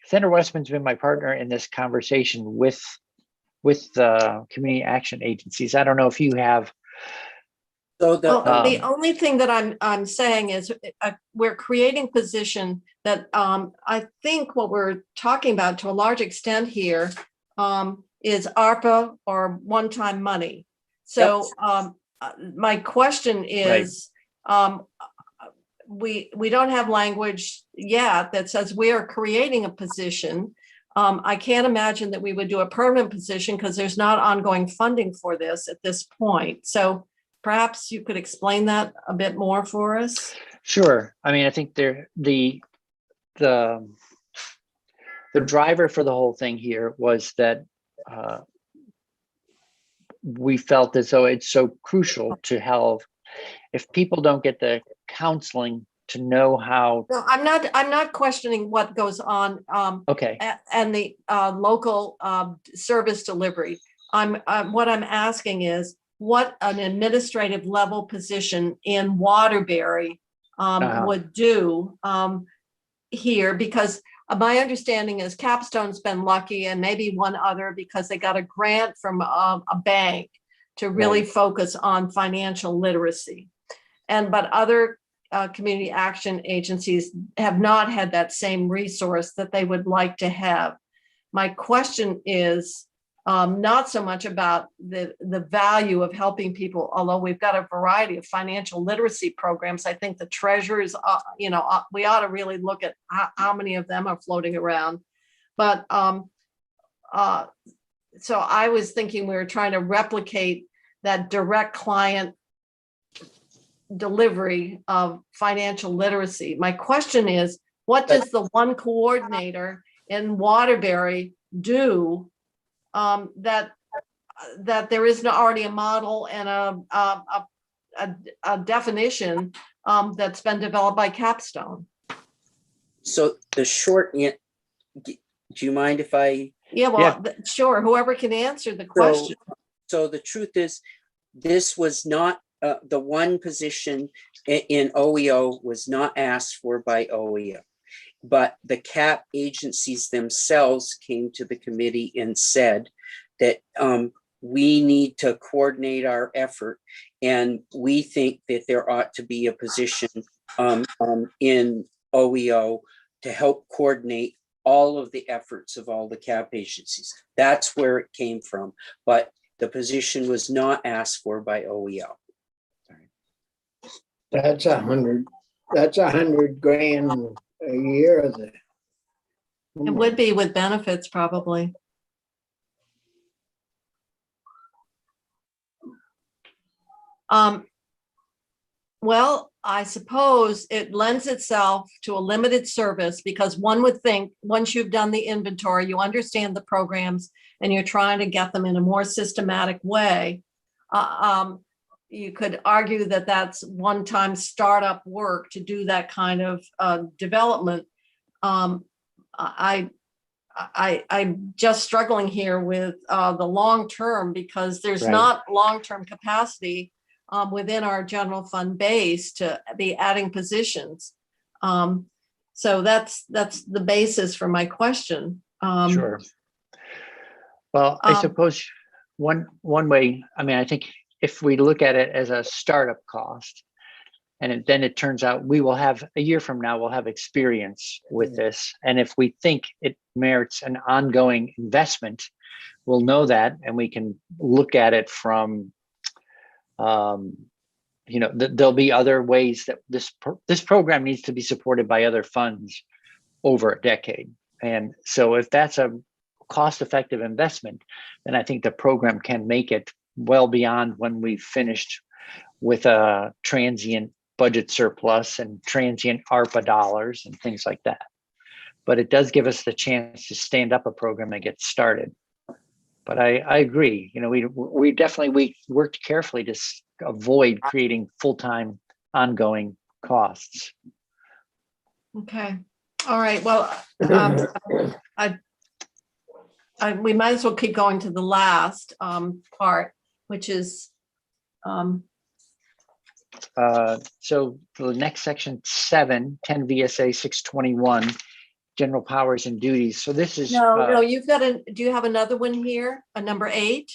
Senator Westman's been my partner in this conversation with the community action agencies. I don't know if you have. So the only thing that I'm saying is we're creating position that I think what we're talking about to a large extent here is ARPA or one-time money. So my question is, we don't have language yet that says we are creating a position. I can't imagine that we would do a permanent position because there's not ongoing funding for this at this point. So perhaps you could explain that a bit more for us. Sure. I mean, I think the driver for the whole thing here was that we felt as though it's so crucial to have, if people don't get the counseling to know how. No, I'm not questioning what goes on. Okay. And the local service delivery. What I'm asking is what an administrative level position in Waterbury would do here, because my understanding is Capstone's been lucky, and maybe one other, because they got a grant from a bank to really focus on financial literacy. But other community action agencies have not had that same resource that they would like to have. My question is, not so much about the value of helping people, although we've got a variety of financial literacy programs. I think the treasurers, we ought to really look at how many of them are floating around. But so I was thinking we were trying to replicate that direct client delivery of financial literacy. My question is, what does the one coordinator in Waterbury do that there isn't already a model and a definition that's been developed by Capstone? So the short, do you mind if I? Yeah, well, sure. Whoever can answer the question. So the truth is, this was not the one position in OEO was not asked for by OEO, but the CAP agencies themselves came to the committee and said that we need to coordinate our effort, and we think that there ought to be a position in OEO to help coordinate all of the efforts of all the CAP agencies. That's where it came from, but the position was not asked for by OEO. That's $100 grand a year. It would be with benefits, probably. Well, I suppose it lends itself to a limited service, because one would think once you've done the inventory, you understand the programs and you're trying to get them in a more systematic way. You could argue that that's one-time startup work to do that kind of development. I'm just struggling here with the long-term, because there's not long-term capacity within our general fund base to be adding positions. So that's the basis for my question. Sure. Well, I suppose one way, I mean, I think if we look at it as a startup cost, and then it turns out we will have a year from now, we'll have experience with this. And if we think it merits an ongoing investment, we'll know that, and we can look at it from, there'll be other ways that this program needs to be supported by other funds over a decade. And so if that's a cost-effective investment, then I think the program can make it well beyond when we've finished with a transient budget surplus and transient ARPA dollars and things like that. But it does give us the chance to stand up a program that gets started. But I agree, we definitely worked carefully to avoid creating full-time ongoing costs. Okay. All right. Well, we might as well keep going to the last part, which is so the next section 7, 10 VSA 621, general powers and duties. So this is no, you've got do you have another one here, a number 8?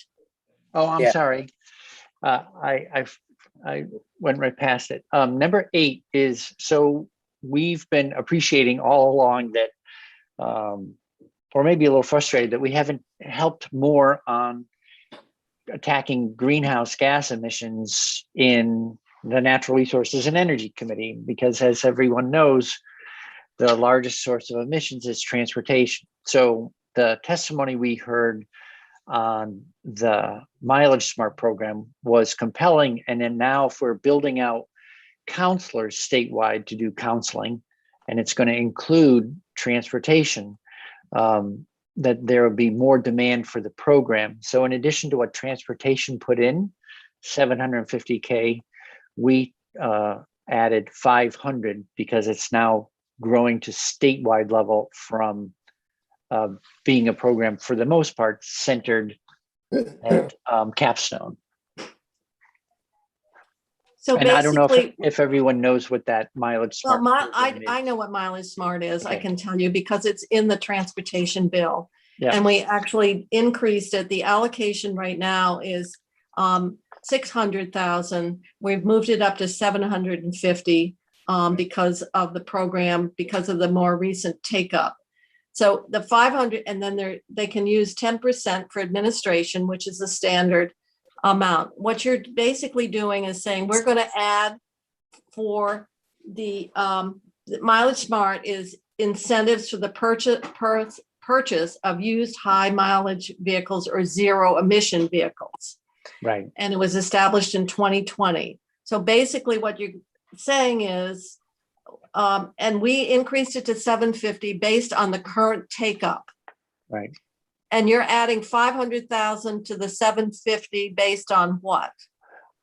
Oh, I'm sorry. I went right past it. Number 8 is, so we've been appreciating all along that, or maybe a little frustrated that we haven't helped more on attacking greenhouse gas emissions in the Natural Resources and Energy Committee, because as everyone knows, the largest source of emissions is transportation. So the testimony we heard on the Mileage Smart program was compelling. And then now if we're building out counselors statewide to do counseling, and it's going to include transportation, that there will be more demand for the program. So in addition to what transportation put in, 750K, we added 500 because it's now growing to statewide level from being a program for the most part centered at Capstone. So and I don't know if everyone knows what that Mileage Smart. Well, I know what Mileage Smart is. Okay. I can tell you because it's in the transportation bill. Yeah. And we actually increased it. The allocation right now is 600,000. We've moved it up to 750 because of the program, because of the more recent take up. So the 500, and then they can use 10% for administration, which is the standard amount. What you're basically doing is saying, we're going to add for the Mileage Smart is incentives for the purchase of used high mileage vehicles or zero emission vehicles. Right. And it was established in 2020. So basically what you're saying is, and we increased it to 750 based on the current take up. Right. And you're adding 500,000 to the 750 based on what?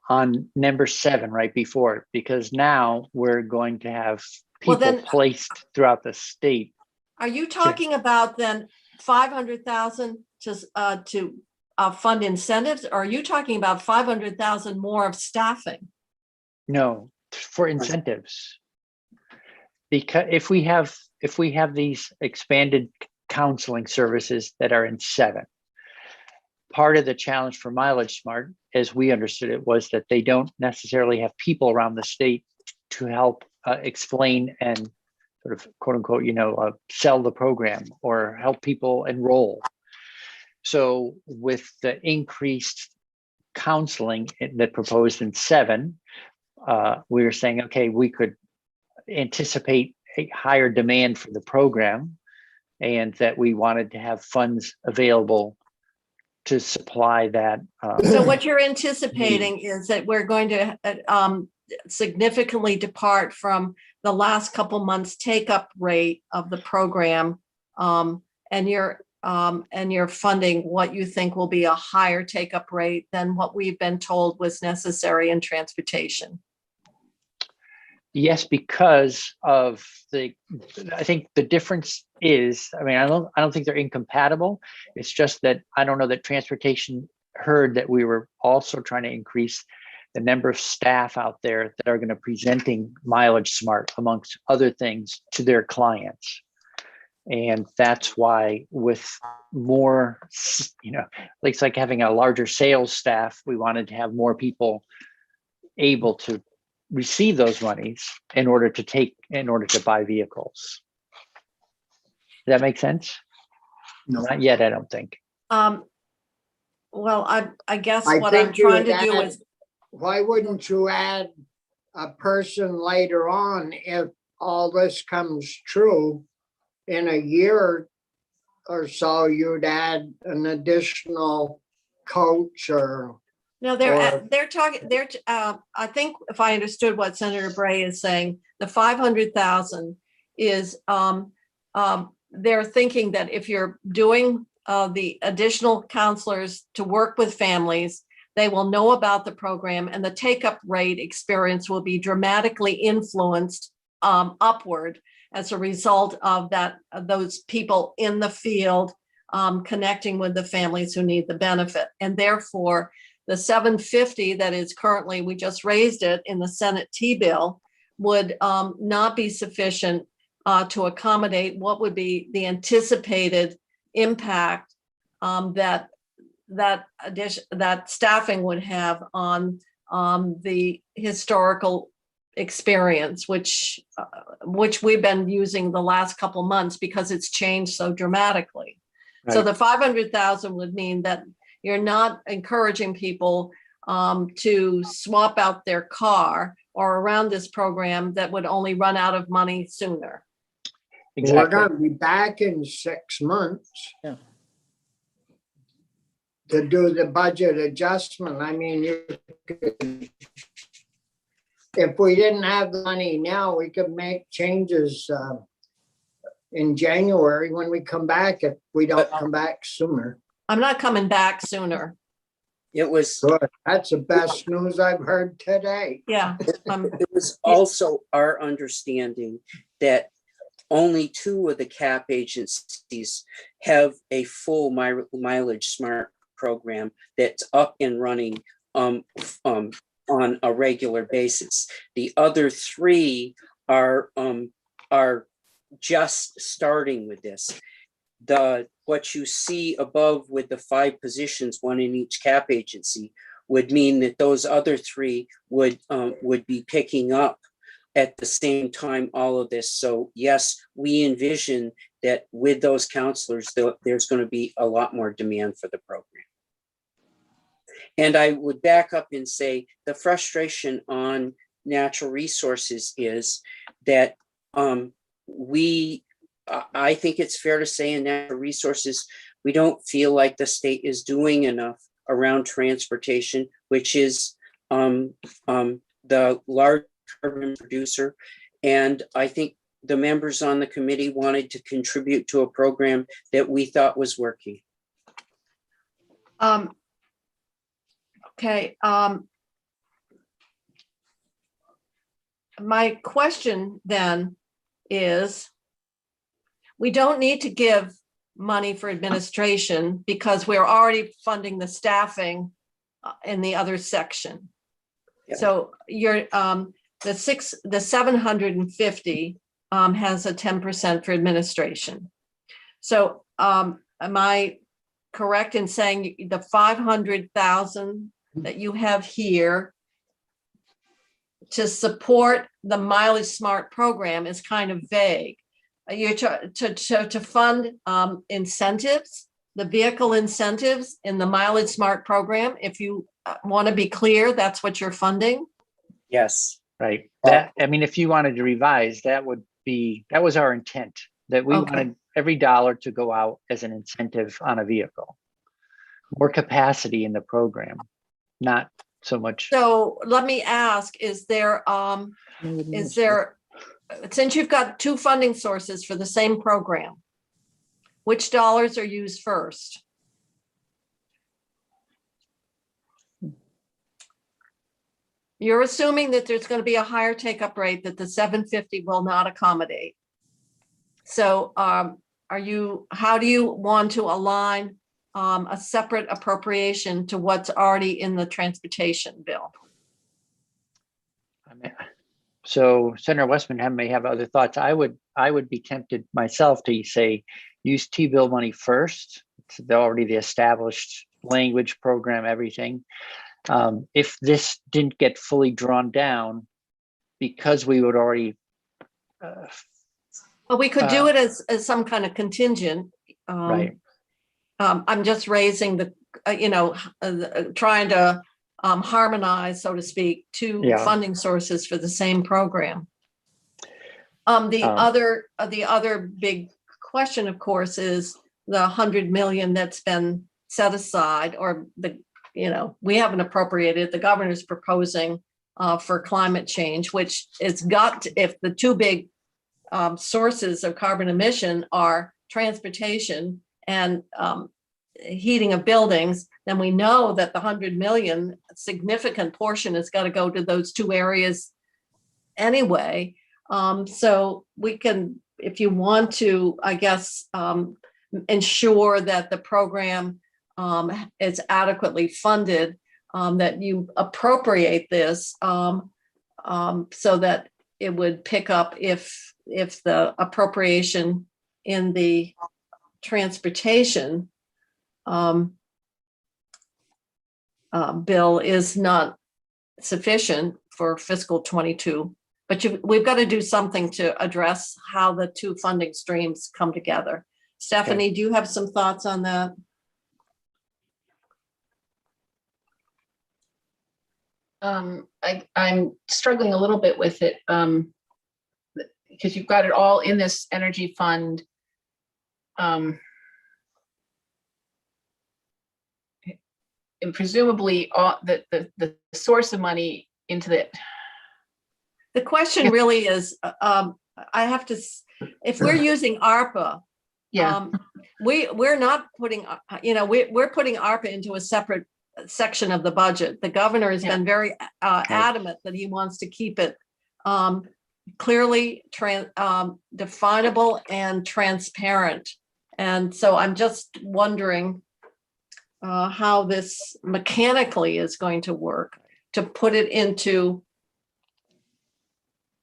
On number 7 right before it, because now we're going to have Well, people then- placed throughout the state. Are you talking about then 500,000 to fund incentives? Or are you talking about 500,000 more of staffing? No, for incentives. Because if we have these expanded counseling services that are in 7, part of the challenge for Mileage Smart, as we understood it, was that they don't necessarily have people around the state to help explain and sort of quote unquote, sell the program or help people enroll. So with the increased counseling that proposed in 7, we were saying, okay, we could anticipate a higher demand for the program, and that we wanted to have funds available to supply that. So what you're anticipating is that we're going to significantly depart from the last couple months take-up rate of the program, and you're funding what you think will be a higher take-up rate than what we've been told was necessary in transportation. Yes, because of I think the difference is, I mean, I don't think they're incompatible. It's just that I don't know that transportation heard that we were also trying to increase the number of staff out there that are going to presenting Mileage Smart, amongst other things, to their clients. And that's why with more, it's like having a larger sales staff, we wanted to have more people able to receive those monies in order to buy vehicles. Does that make sense? No. Not yet, I don't think. Well, I guess I what I'm think you trying to would do add- is, Why wouldn't you add a person later on if all this comes true? In a year or so, you'd add an additional coach or, no, they're talking, I think if I understood what Senator Bray is saying, the 500,000 is, they're thinking that if you're doing the additional counselors to work with families, they will know about the program, and the take-up rate experience will be dramatically influenced upward as a result of those people in the field connecting with the families who need the benefit. And therefore, the 750 that is currently, we just raised it in the Senate T-bill, would not be sufficient to accommodate what would be the anticipated impact that staffing would have on the historical experience, which we've been using the last couple months because it's changed so dramatically. Right. So the 500,000 would mean that you're not encouraging people to swap out their car or around this program that would only run out of money sooner. we're Exactly. gonna be back in 6 months. Yeah. To do the budget adjustment. I mean, if we didn't have the money now, we could make changes in January when we come back, if we don't come back sooner. I'm not coming back sooner. It was, Good. That's the best news I've heard today. Yeah. it was also our understanding that only 2 of the CAP agencies have a full Mileage Smart program that's up and running on a regular basis. The other 3 are just starting with this. What you see above with the 5 positions, 1 in each CAP agency, would mean that those other 3 would be picking up at the same time all of this. So yes, we envision that with those counselors, there's going to be a lot more demand for the program. And I would back up and say the frustration on natural resources is that I think it's fair to say in natural resources, we don't feel like the state is doing enough around transportation, which is the large carbon producer. And I think the members on the committee wanted to contribute to a program that we thought was working. Okay. My question then is, we don't need to give money for administration because we're already funding the staffing in the other section. Yeah. So you're the 750 has a 10% for administration. So am I correct in saying the 500,000 that you have here to support the Mileage Smart program is kind of vague? You're to fund incentives, the vehicle incentives in the Mileage Smart program. If you want to be clear, that's what you're funding. Yes. Right. That, I mean, if you wanted to revise, that was our intent, that we wanted every dollar to go out as an incentive on a vehicle. More capacity in the program, not so much. So let me ask, is there, since you've got two funding sources for the same program, which dollars are used first? You're assuming that there's going to be a higher take-up rate that the 750 will not accommodate. So how do you want to align a separate appropriation to what's already in the transportation bill? So Senator Westman may have other thoughts. I would be tempted myself to say, use T-bill money first. It's already the established language program, everything. If this didn't get fully drawn down, because we would already. Well, we could do it as some kind of contingent. Right. I'm just raising trying to harmonize, so to speak, two funding sources for the same program. The other big question, of course, is the 100 million that's been set aside, or we haven't appropriated. The governor's proposing for climate change, which is if the two big sources of carbon emission are transportation and heating of buildings, then we know that the 100 million, significant portion has got to go to those two areas anyway. So we can, if you want to, I guess, ensure that the program is adequately funded, that you appropriate this so that it would pick up if the appropriation in the transportation bill is not sufficient for fiscal 22. But we've got to do something to address how the two funding streams come together. Stephanie, do you have some thoughts on that? I'm struggling a little bit with it because you've got it all in this energy fund. And presumably all the source of money into the question really is, I have to, if we're using ARPA, we're not putting, we're putting ARPA into a separate section of the budget. The governor has been very adamant that he wants to keep it clearly definable and transparent. And so I'm just wondering how this mechanically is going to work to put it into,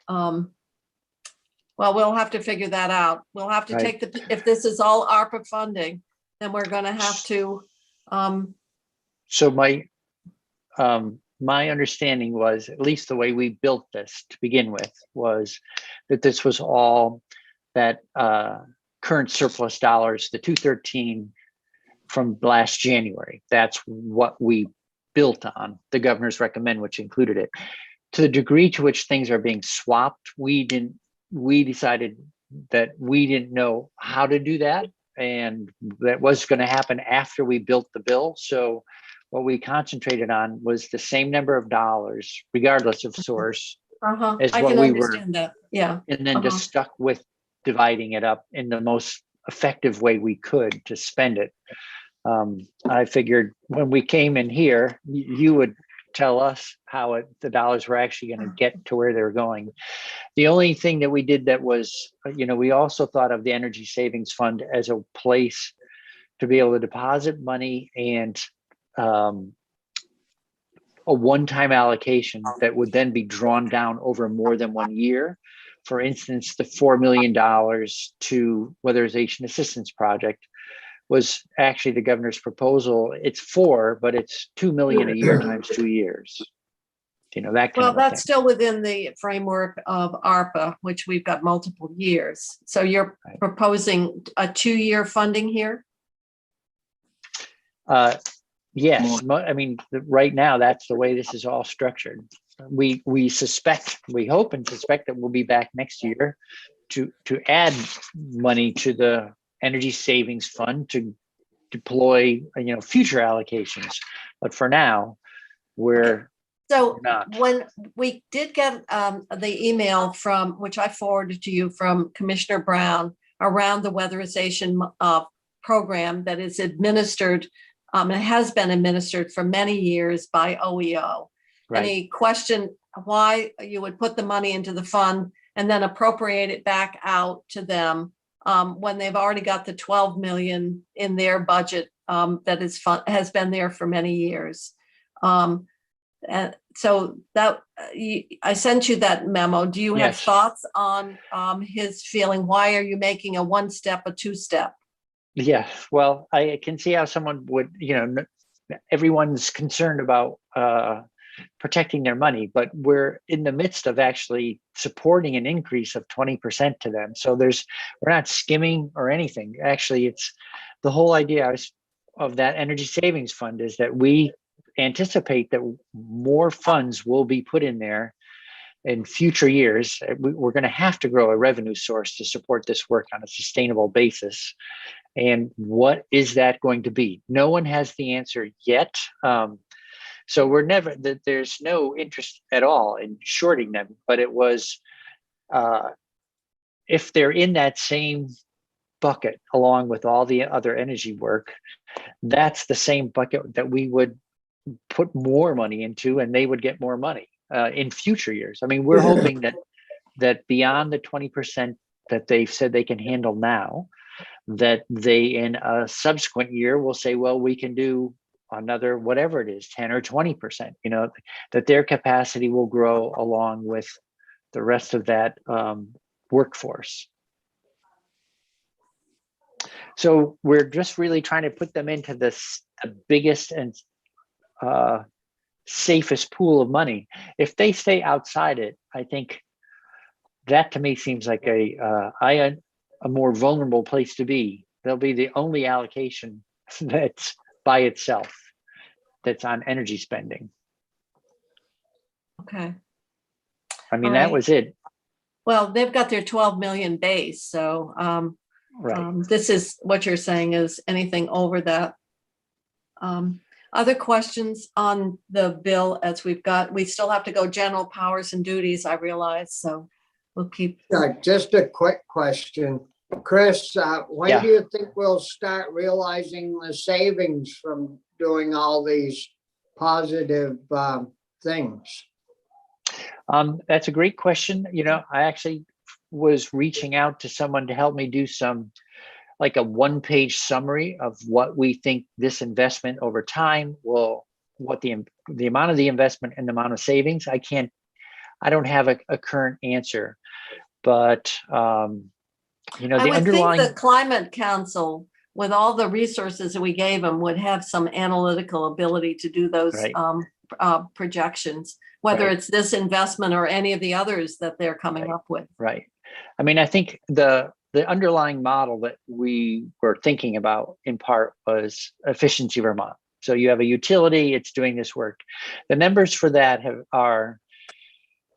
well, we'll have to figure that out. We'll have to take if this is all ARPA funding, then we're going to have to. So my understanding was, at least the way we built this to begin with, was that this was all that current surplus dollars, the 213 from last January. That's what we built on, the governor's recommend, which included it. To the degree to which things are being swapped, we decided that we didn't know how to do that. And that was going to happen after we built the bill. So what we concentrated on was the same number of dollars, regardless of source, as I what can we were, understand that. Yeah. and then just stuck with dividing it up in the most effective way we could to spend it. I figured when we came in here, you would tell us how the dollars were actually going to get to where they're going. The only thing that we did that was, we also thought of the Energy Savings Fund as a place to be able to deposit money and a one-time allocation that would then be drawn down over more than 1 year. For instance, the $4 million to Weatherization Assistance Project was actually the governor's proposal. It's 4, but it's 2 million a year times 2 years. That kind Well, of that's thing. still within the framework of ARPA, which we've got multiple years. So you're Right. proposing a 2-year funding here? Yes, I mean, right now, that's the way this is all structured. We hope and suspect that we'll be back next year to add money to the Energy Savings Fund to deploy, future allocations. But for now, we're So not. when we did get the email which I forwarded to you from Commissioner Brown around the weatherization program that is administered, it has been administered for many years by OEO. Right. And he questioned why you would put the money into the fund and then appropriate it back out to them when they've already got the 12 million in their budget that has been there for many years. And so that I sent you that memo. Do you have Yes. thoughts on his feeling? Why are you making a 1-step, a 2-step? Yeah, well, I can see how someone would, everyone's concerned about protecting their money, but we're in the midst of actually supporting an increase of 20% to them. So we're not skimming or anything. Actually, it's the whole idea of that Energy Savings Fund is that we anticipate that more funds will be put in there in future years. We're going to have to grow a revenue source to support this work on a sustainable basis. And what is that going to be? No one has the answer yet. So there's no interest at all in shorting them, but it was, if they're in that same bucket along with all the other energy work, that's the same bucket that we would put more money into and they would get more money in future years. I mean, we're hoping that beyond the 20% that they've said they can handle now, that they in a subsequent year will say, well, we can do another, whatever it is, 10 or 20%, that their capacity will grow along with the rest of that workforce. So we're just really trying to put them into the biggest and safest pool of money. If they stay outside it, I think that to me seems like a more vulnerable place to be. They'll be the only allocation that's by itself that's on energy spending. Okay. I mean, All that right. was it. Well, they've got their 12 million base. So Right. this is what you're saying is anything over that. Other questions on the bill as we still have to go general powers and duties, I realize. So we'll keep. Just a quick question. Chris, when Yeah. do you think we'll start realizing the savings from doing all these positive things? That's a great question. I actually was reaching out to someone to help me do like a 1-page summary of what we think this investment over time what the amount of the investment and the amount of savings. I don't have a current answer, but the I would underlying. think the Climate Council, with all the resources that we gave them, would have some analytical ability to do those Right. Projections, whether Right. it's this investment or any of the others that they're coming Right. up with. Right. I mean, I think the the underlying model that we were thinking about in part was Efficiency Vermont. So you have a utility, it's doing this work. The numbers for that are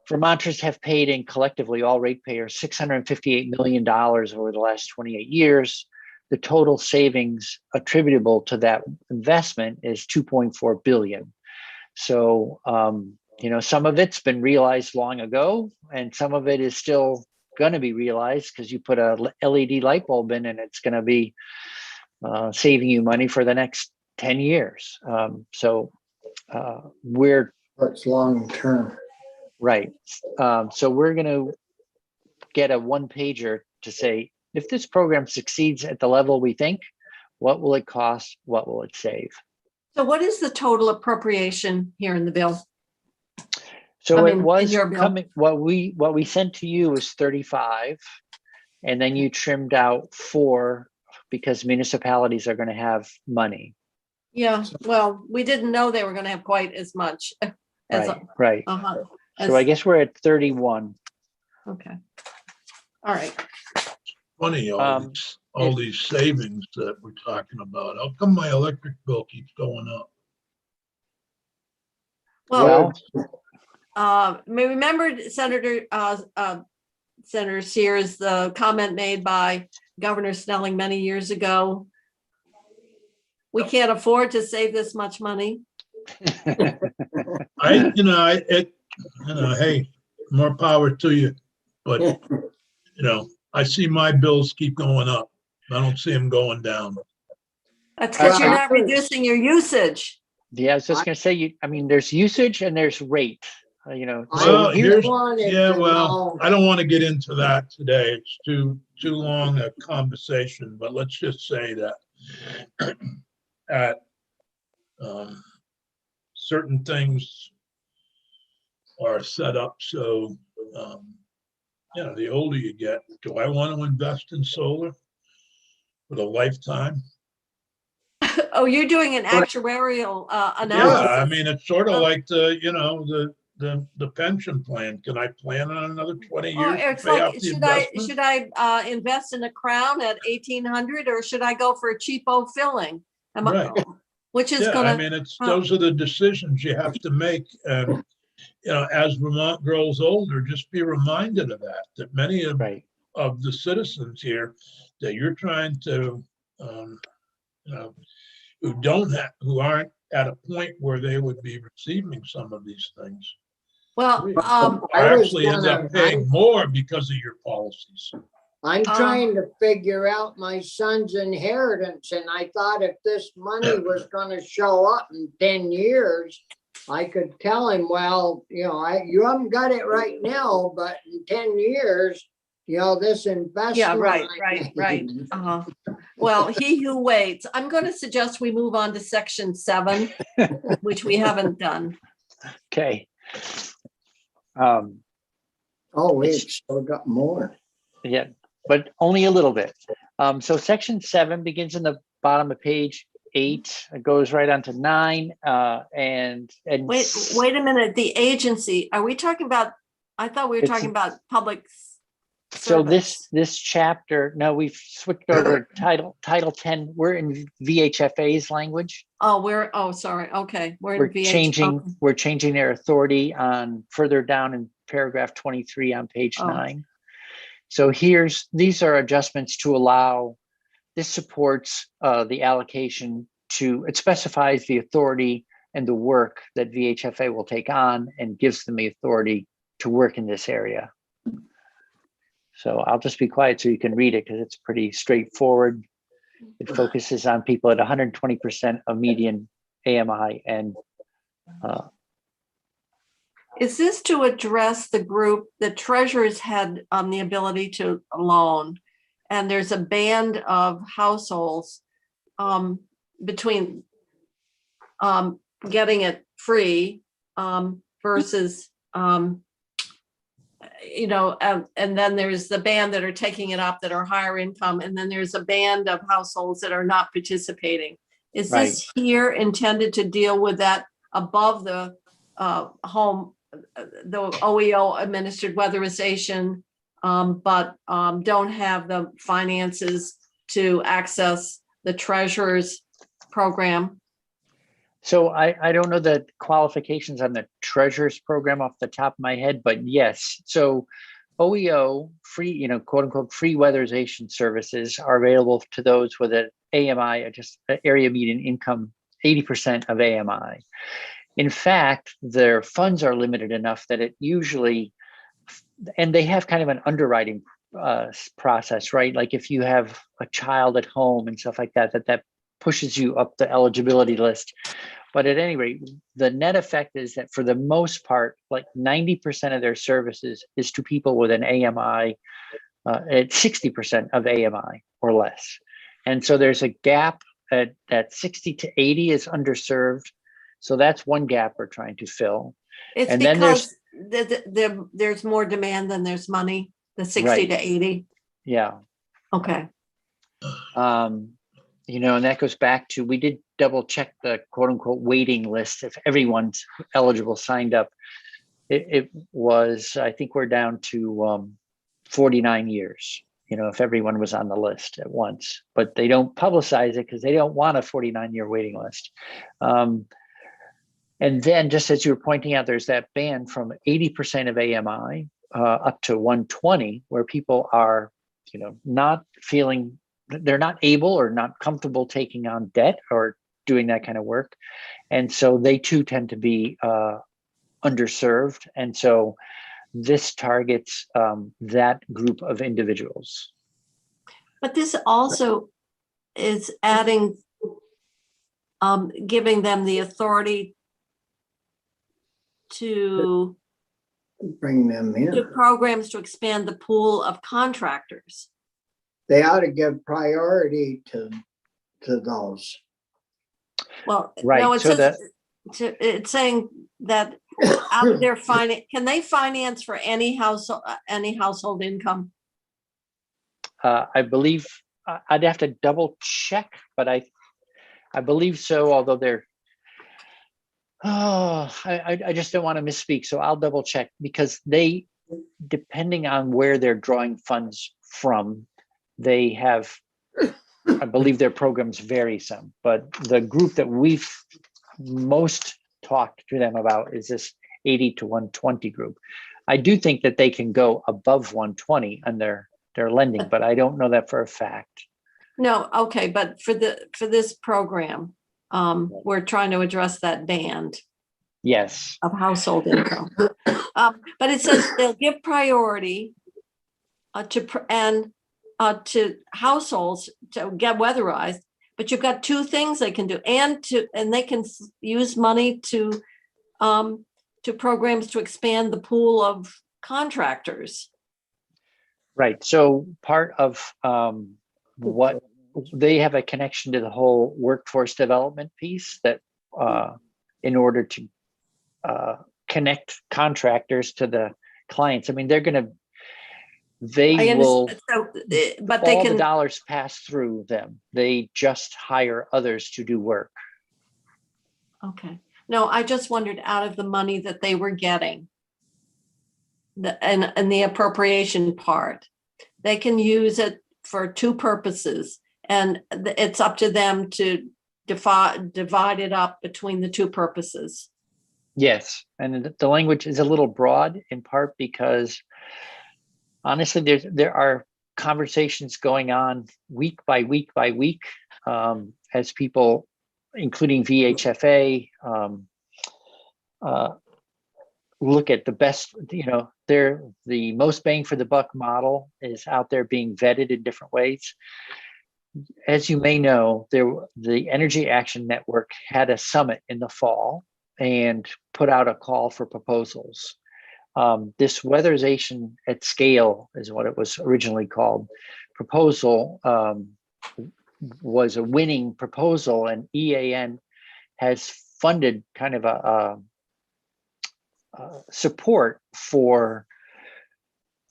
Vermonters have paid in collectively, all ratepayers, $658 million over the last 28 years. The total savings attributable to that investment is 2.4 billion. So, some of it's been realized long ago, and some of it is still going to be realized because you put a LED light bulb in and it's going to be saving you money for the next 10 years. That's long term. Right. So we're going to get a one pager to say, if this program succeeds at the level we think, what will it cost? What will it save? So what is the total appropriation here in the bill? So I it mean, was in your bill. coming, what we sent to you was 35, and then you trimmed out 4 because municipalities are going to have money. Yeah, well, we didn't know they were going to have quite as much. Right. So I guess we're at 31. Okay. All right. Funny, all these savings that we're talking about. How come my electric bill keeps going up? Well, remember Senator Sears, the comment made by Governor Snelling many years ago. We can't afford to save this much money. Hey, more power to you. But, I see my bills keep going up. I don't see them going down. That's because you're not reducing your usage. Yeah, I was just going to say, there's usage and there's rate. I don't want to get into that today. It's too long a conversation, but let's just say that certain things are set up so, the older you get, do I want to invest in solar for the lifetime? Oh, you're doing an actuarial analysis. Yeah, it's sort of like the pension plan. Can I plan on another 20 years? It's like, should I invest in a Crown at 1,800 or should I go for a cheapo filling? Right. Which is those are the decisions you have to make. And, as Vermont grows older, just be reminded of that many of the citizens here that you're trying to, who aren't at a point where they would be receiving some of these things. Well, actually end up paying more because of your policies. I'm trying to figure out my son's inheritance, and I thought if this money was going to show up in 10 years, I could tell him, well, you haven't got it right now, but in 10 years, this investment. Yeah, right. Well, he who waits. I'm going to suggest we move on to section 7, which we haven't done. Okay. We've still got more. Yeah, but only a little bit. So section 7 begins in the bottom of page 8. It goes right on to 9. And wait a minute. The agency. Are we talking about? I thought we were talking about public. So this chapter, no, we've switched over to title 10. We're in VHFA's language. Sorry. Okay. We're changing their authority on further down in paragraph 23 on page 9. So these are adjustments to allow, this supports the allocation it specifies the authority and the work that VHFA will take on and gives them the authority to work in this area. So I'll just be quiet so you can read it because it's pretty straightforward. It focuses on people at 120% of median AMI. And is this to address the group that treasurers had the ability to loan? And there's a band of households between getting it free versus and then there's the band that are taking it up that are higher income, and then there's a band of households that are not participating. Is this here intended to deal with that above the home, the OEO administered weatherization but don't have the finances to access the treasurer's program. So I don't know the qualifications on the treasurer's program off the top of my head, but yes. So OEO, free, quote unquote, free weatherization services are available to those with an AMI, just area median income, 80% of AMI. In fact, their funds are limited enough that it usually, and they have kind of an underwriting process, right? Like if you have a child at home and stuff like that, that pushes you up the eligibility list. But at any rate, the net effect is that for the most part, like 90% of their services is to people with an AMI at 60% of AMI or less. And so there's a gap at 60 to 80 is underserved. So that's one gap we're trying to fill. It's And then because there's more demand than there's money, the 60 Right. to 80. Yeah. Okay. And that goes back to, we did double check the quote unquote waiting list. If everyone's eligible signed up, it was, I think we're down to 49 years, if everyone was on the list at once, but they don't publicize it because they don't want a 49-year waiting list. And then just as you were pointing out, there's that band from 80% of AMI up to 120, where people are, not feeling, they're not able or not comfortable taking on debt or doing that kind of work. And so they too tend to be underserved. And so this targets that group of individuals. But this also is adding, giving them the authority to Bring them do in. programs to expand the pool of contractors. They ought to give priority to those. Well, Right, no, it so says, it's saying that out of their can they finance for any household income? I believe I'd have to double check, but I believe so, although they're, I just don't want to misspeak. So I'll double check, because they, depending on where they're drawing funds from, they have, I believe their programs vary some, but the group that we've most talked to them about is this 80 to 120 group. I do think that they can go above 120 on their lending, but I don't know that for a fact. No, okay, but for this program, we're trying to address that band Yes. of household income. But it says they'll give priority to households to get weatherized, but you've got two things they can do, and they can use money to programs to expand the pool of contractors. Right. So part of what they have a connection to the whole workforce development piece, that in order to connect contractors to the clients, I mean, they will, but they all can, the dollars pass through them. They just hire others to do work. okay. No, I just wondered, out of the money that they were getting, and the appropriation part, they can use it for two purposes, and it's up to them to divide it up between the two purposes. Yes, and the language is a little broad, in part because honestly, there are conversations going on week by week by week, as people, including VHFA, look at the best, the most bang for the buck model is out there being vetted in different ways. As you may know, the Energy Action Network had a summit in the fall and put out a call for proposals. This weatherization at scale is what it was originally called. Proposal was a winning proposal, and EAN has funded kind of a support for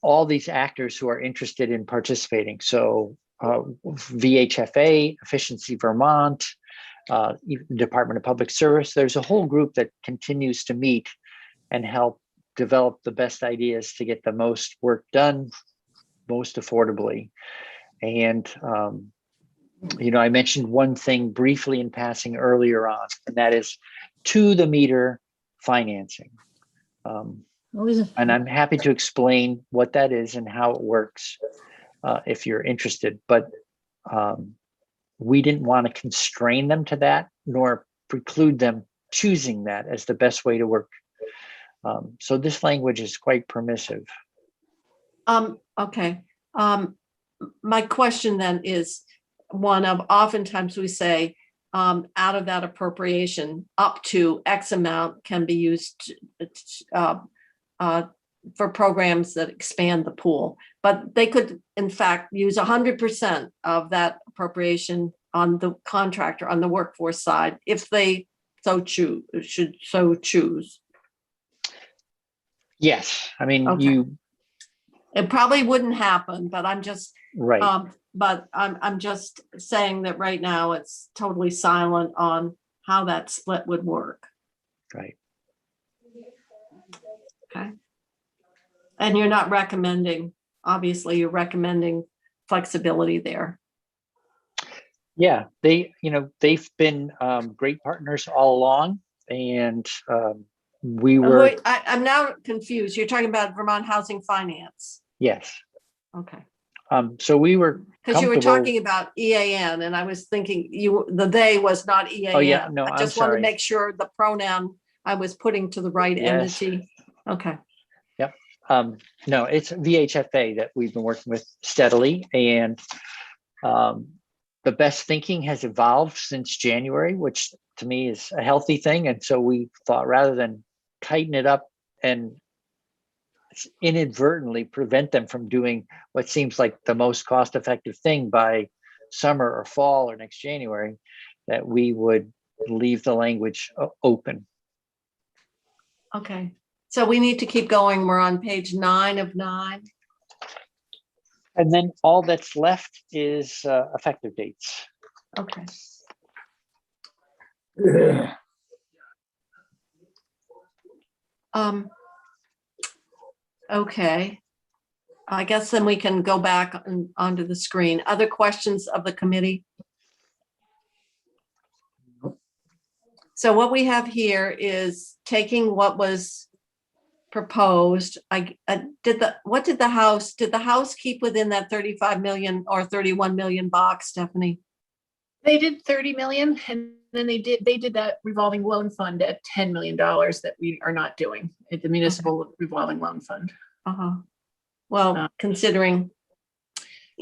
all these actors who are interested in participating. So VHFA, Efficiency Vermont, Department of Public Service, there's a whole group that continues to meet and help develop the best ideas to get the most work done most affordably. And, I mentioned one thing briefly in passing earlier on, and that is to the meter financing. And I'm happy to explain what that is and how it works if you're interested. But we didn't want to constrain them to that, nor preclude them choosing that as the best way to work. So this language is quite permissive. Okay. My question then is one of, oftentimes we say, out of that appropriation, up to X amount can be used for programs that expand the pool. But they could, in fact, use 100% of that appropriation on the contractor, on the workforce side, if they should so choose. Yes, I mean, Okay. It probably wouldn't happen, but I'm just right. But I'm just saying that right now it's totally silent on how that split would work. Right. Okay. And you're not recommending, obviously you're recommending flexibility there. Yeah, they've been great partners all along, and we were. I'm now confused. You're talking about Vermont Housing Finance. Yes. Okay. So we were because you were talking about EAN, and I was thinking the they was not EAN. Oh yeah, no, I just wanted to make sure the pronoun I was putting to the right entity. Okay. Yep. No, it's VHFA that we've been working with steadily, and the best thinking has evolved since January, which to me is a healthy thing. And so we thought, rather than tighten it up and inadvertently prevent them from doing what seems like the most cost-effective thing by summer or fall or next January, that we would leave the language open. Okay, so we need to keep going. We're on page 9 of 9. And then all that's left is effective dates. Okay. Okay. I guess then we can go back onto the screen. Other questions of the committee? So what we have here is taking what was proposed. Did the House keep within that 35 million or 31 million box, Stephanie? They did 30 million, and then they did that revolving loan fund at $10 million that we are not doing at the municipal revolving loan fund. Well, considering.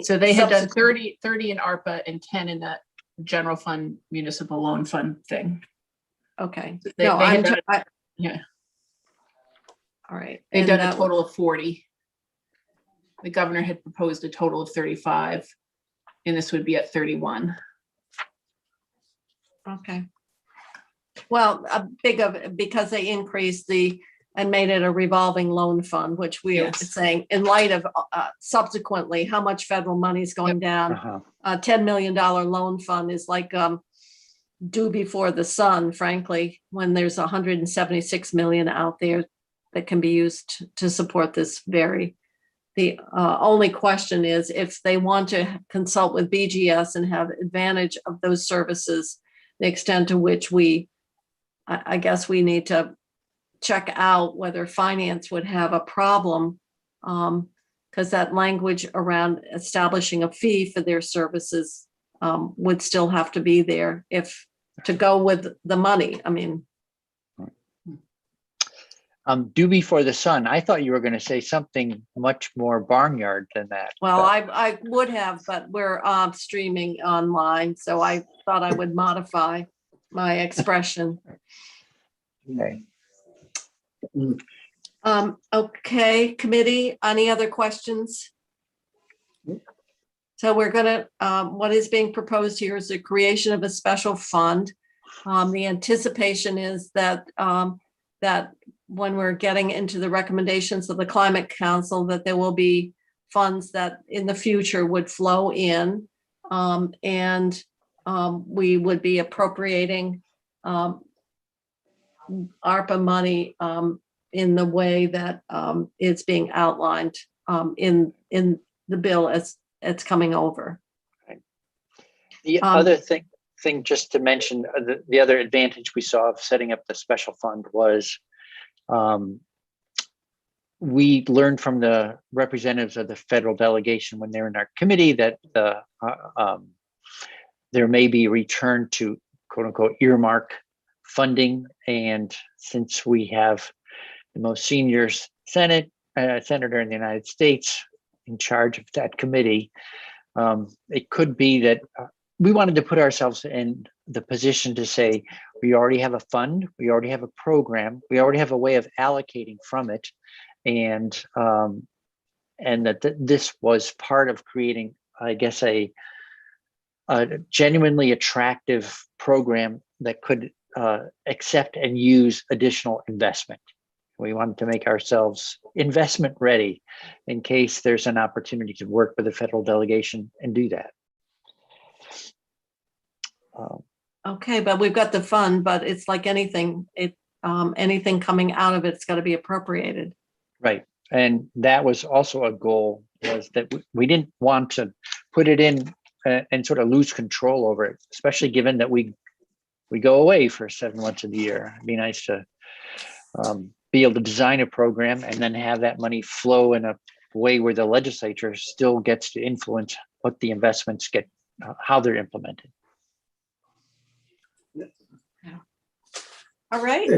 So they had done 30 in ARPA and 10 in that general fund municipal loan fund thing. Okay. So yeah. All right. They've done a total of 40. The governor had proposed a total of 35, and this would be at 31. Okay. Well, because they increased and made it a revolving loan fund, which we are saying in light of subsequently how much federal money is going down. A $10 million loan fund is like due before the sun, frankly, when there's 176 million out there that can be used to support this the only question is if they want to consult with BGS and have advantage of those services, the extent to which I guess we need to check out whether finance would have a problem, because that language around establishing a fee for their services would still have to be there to go with the money. I mean, due before the sun. I thought you were going to say something much more barnyard than that. Well, I would have, but we're streaming online, so I thought I would modify my expression. Okay. Okay, committee, any other questions? So we're gonna, what is being proposed here is the creation of a special fund. The anticipation is that when we're getting into the recommendations of the Climate Council, that there will be funds that in the future would flow in, and we would be appropriating ARPA money in the way that it's being outlined in the bill as it's coming over. The other thing just to mention, the other advantage we saw of setting up the special fund was we learned from the representatives of the federal delegation when they're in our committee that there may be a return to quote unquote earmark funding. And since we have the most senior senator in the United States in charge of that committee, it could be that we wanted to put ourselves in the position to say, we already have a fund, we already have a program, we already have a way of allocating from it. And that this was part of creating, I guess, a genuinely attractive program that could accept and use additional investment. We wanted to make ourselves investment ready in case there's an opportunity to work with the federal delegation and do that. Okay, but we've got the fund, but it's like anything, anything coming out of it's got to be appropriated. Right. And that was also a goal, was that we didn't want to put it in and sort of lose control over it, especially given that we go away for 7 months of the year. It'd be nice to be able to design a program and then have that money flow in a way where the legislature still gets to influence what the investments get, how they're implemented. All right.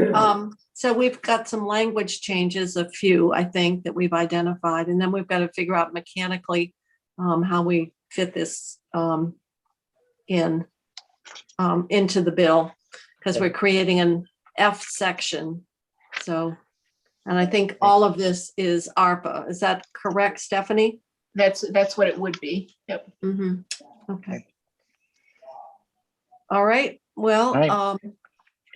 So we've got some language changes, a few, I think, that we've identified, and then we've got to figure out mechanically how we fit this into the bill, because we're creating an F section. So, and I think all of this is ARPA. Is that correct, Stephanie? That's what it would be. Yep. Mm-hmm. Okay. All right. Well, All right.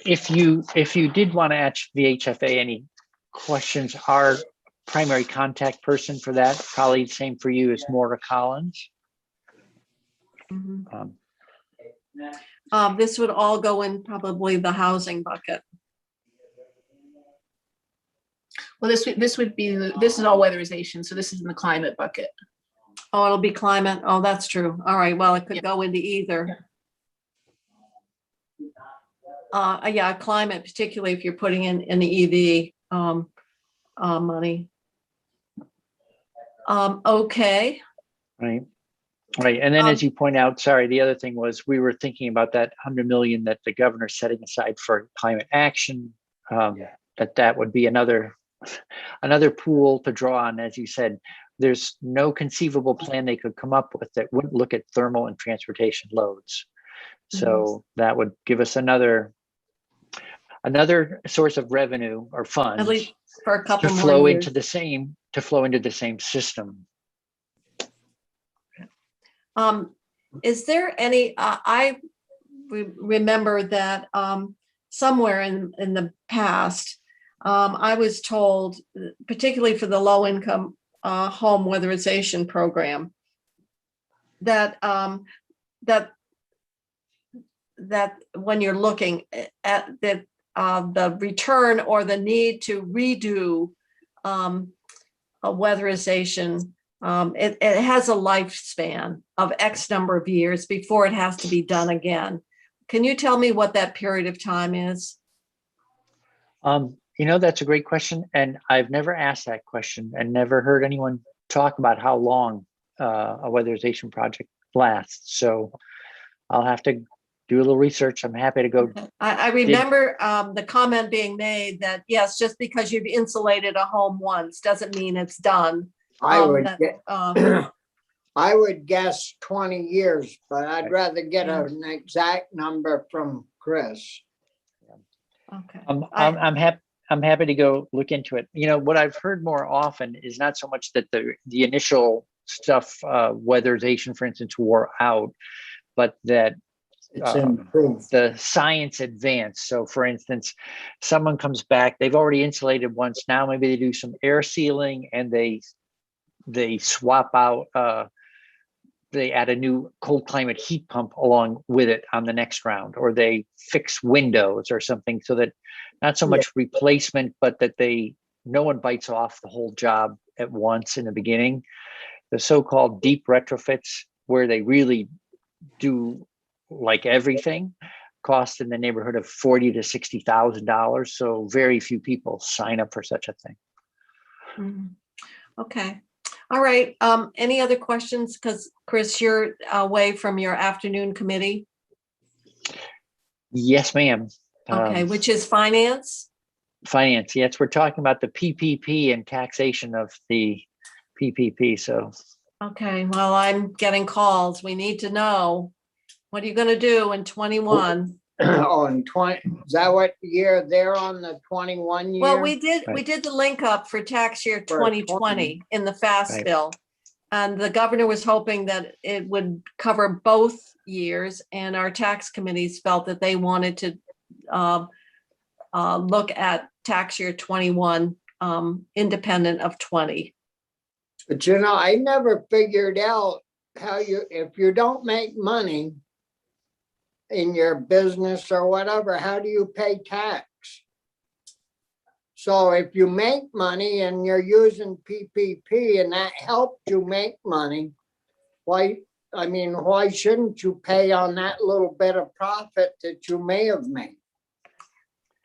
If you did want to ask VHFA any questions, our primary contact person for that, probably same for you, is Maura Collins. mm-hmm. This would all go in probably the housing bucket. Well, this would be, this is all weatherization. So this is in the climate bucket. Oh, it'll be climate. Oh, that's true. All right. Well, it could go into either. Yeah, climate, particularly if you're putting in the EV money. Okay. Right. And then as you point out, sorry, the other thing was we were thinking about that 100 million that the governor's setting aside for climate action, that would be another pool to draw on. As you said, there's no conceivable plan they could come up with that wouldn't look at thermal and transportation loads. So that would give us another source of revenue or funds, at least for a couple to more flow years. into the same system. Is there any? I remember that somewhere in the past, I was told, particularly for the low income home weatherization program, that that when you're looking at the return or the need to redo a weatherization, it has a lifespan of X number of years before it has to be done again. Can you tell me what that period of time is? That's a great question. And I've never asked that question and never heard anyone talk about how long a weatherization project lasts. So I'll have to do a little research. I'm happy to go. Okay. I remember the comment being made that, yes, just because you've insulated a home once doesn't mean it's done. I would guess 20 years, but I'd rather get an exact number from Chris. Okay. I'm happy to go look into it. What I've heard more often is not so much that the initial stuff, weatherization, for instance, wore out, but that It's improved. the science advanced. So for instance, someone comes back, they've already insulated once, now maybe they do some air sealing and they swap out, they add a new cold climate heat pump along with it on the next round, or they fix windows or something, so that not so much replacement, but that no one bites off the whole job at once in the beginning. the so-called deep retrofits where they really do like everything cost in the neighborhood of $40,000 to $60,000. So very few people sign up for such a thing. Mhm. Okay. All right. Any other questions? Because Chris, you're away from your afternoon committee. Yes, ma'am. Okay, which is finance? Finance. Yes, we're talking about the PPP and taxation of the PPP. So Okay, well, I'm getting calls. We need to know. What are you going to do in 21? On 20, is that what year they're on, the 21 year? Well, we Right. did the link up for tax year For 2020 in the FAST Right. bill. And the governor was hoping that it would cover both years, and our tax committees felt that they wanted to look at tax year 21 independent of 20. But you know, I never figured out how if you don't make money in your business or whatever, how do you pay tax? So if you make money and you're using PPP and that helped you make money, why shouldn't you pay on that little bit of profit that you may have made?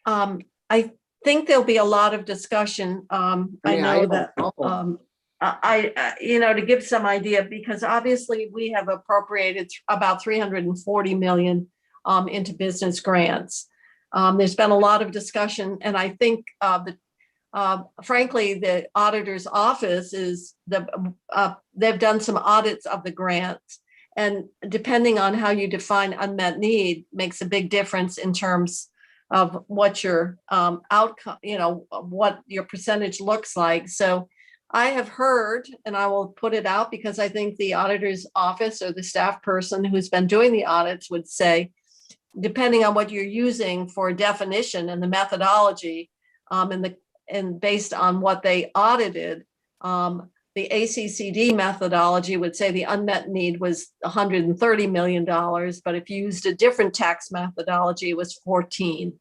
I think there'll be a lot of discussion. I know that to give some idea, because obviously we have appropriated about 340 million into business grants. There's been a lot of discussion, and I think frankly, the auditor's office they've done some audits of the grants, and depending on how you define unmet need makes a big difference in terms of what your outcome, what your percentage looks like. So I have heard, and I will put it out because I think the auditor's office or the staff person who's been doing the audits would say, depending on what you're using for definition and the methodology, and based on what they audited, the ACCD methodology would say the unmet need was $130 million, but if you used a different tax methodology, it was 14.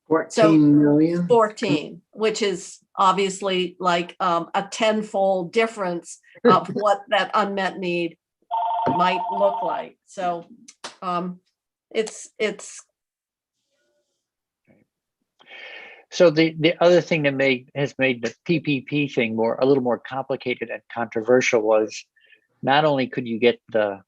14 million? 14, which is obviously like a 10-fold difference of what that unmet need might look like. So it's So the other thing that has made the PPP thing a little more complicated and controversial was not only could you get the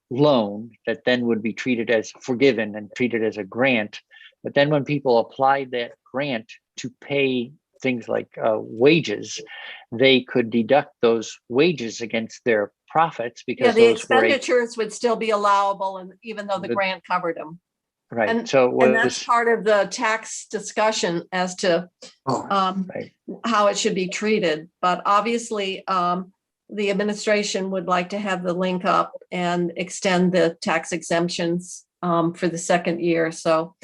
loan that then would be treated as forgiven and treated as a grant, but then when people applied that grant to pay things like wages, they could deduct those wages against their profits because the those expenditures would still be allowable, and even though the grant covered them. right. And, so and that's part of the tax discussion as to right. how it should be treated. But obviously, the administration would like to have the link up and extend the tax exemptions for the second year. So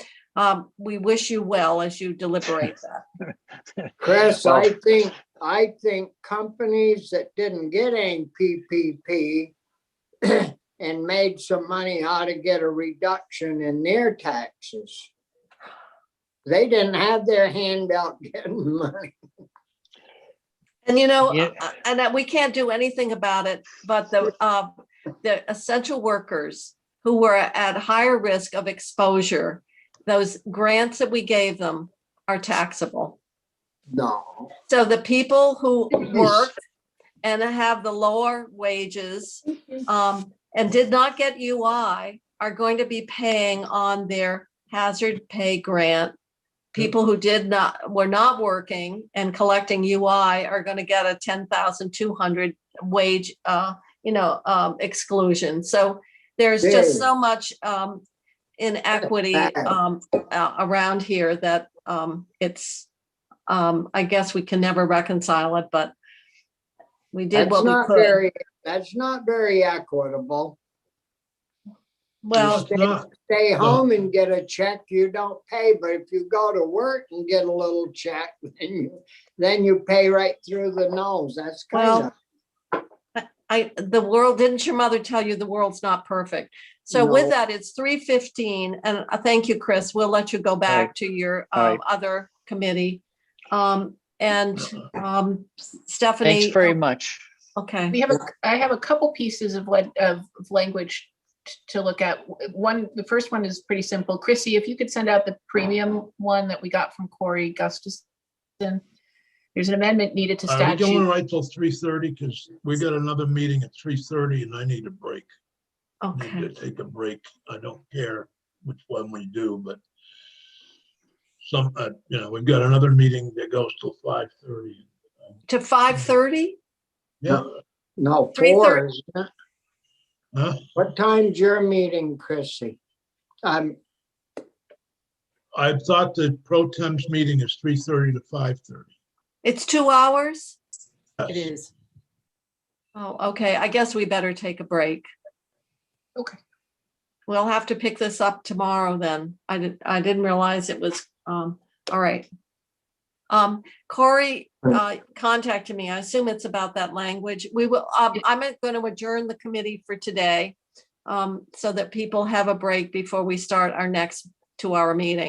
we wish you well as you deliberate that. Chris, Well, I think companies that didn't get any PPP and made some money ought to get a reduction in their taxes. They didn't have their hand out getting money. And Yeah. and that we can't do anything about it, but the essential workers who were at higher risk of exposure, those grants that we gave them are taxable. No. So the people who work and have the lower wages and did not get UI are going to be paying on their hazard pay grant. People who were not working and collecting UI are going to get a 10,200 wage, exclusion. So there's just so much inequity around here that it's, I guess we can never reconcile it, but we did what we could. That's not very equitable. Well, Stay home and get a check, you don't pay, but if you go to work and get a little check, then you pay right through the nose. That's kind of. the world, didn't your mother tell you the world's not perfect? So with that, it's 3:15, and thank you, Chris. We'll let you go back to your other committee. And Stephanie. Thanks very much. Okay. I have a couple pieces of language to look at. The first one is pretty simple. Chrissy, if you could send out the premium one that we got from Corey Gustafson. There's an amendment needed to Are we going statute. right till 3:30? Because we got another meeting at 3:30 and I need a break. I Okay. need to take a break. I don't care which one we do, but we've got another meeting that goes till 5:30. To 5:30? Yeah, No, 3:30. 4, isn't it? huh? What time's your meeting, Chrissy? I thought the pro tem's meeting is 3:30 to 5:30. It's 2 hours? Yes. is. Oh, okay. I guess we better take a break. Okay. We'll have to pick this up tomorrow then. I didn't realize it was, all right. Corey contacted me. I assume it's about that language. We will, I'm going to adjourn the committee for today so that people have a break before we start our next 2-hour meeting.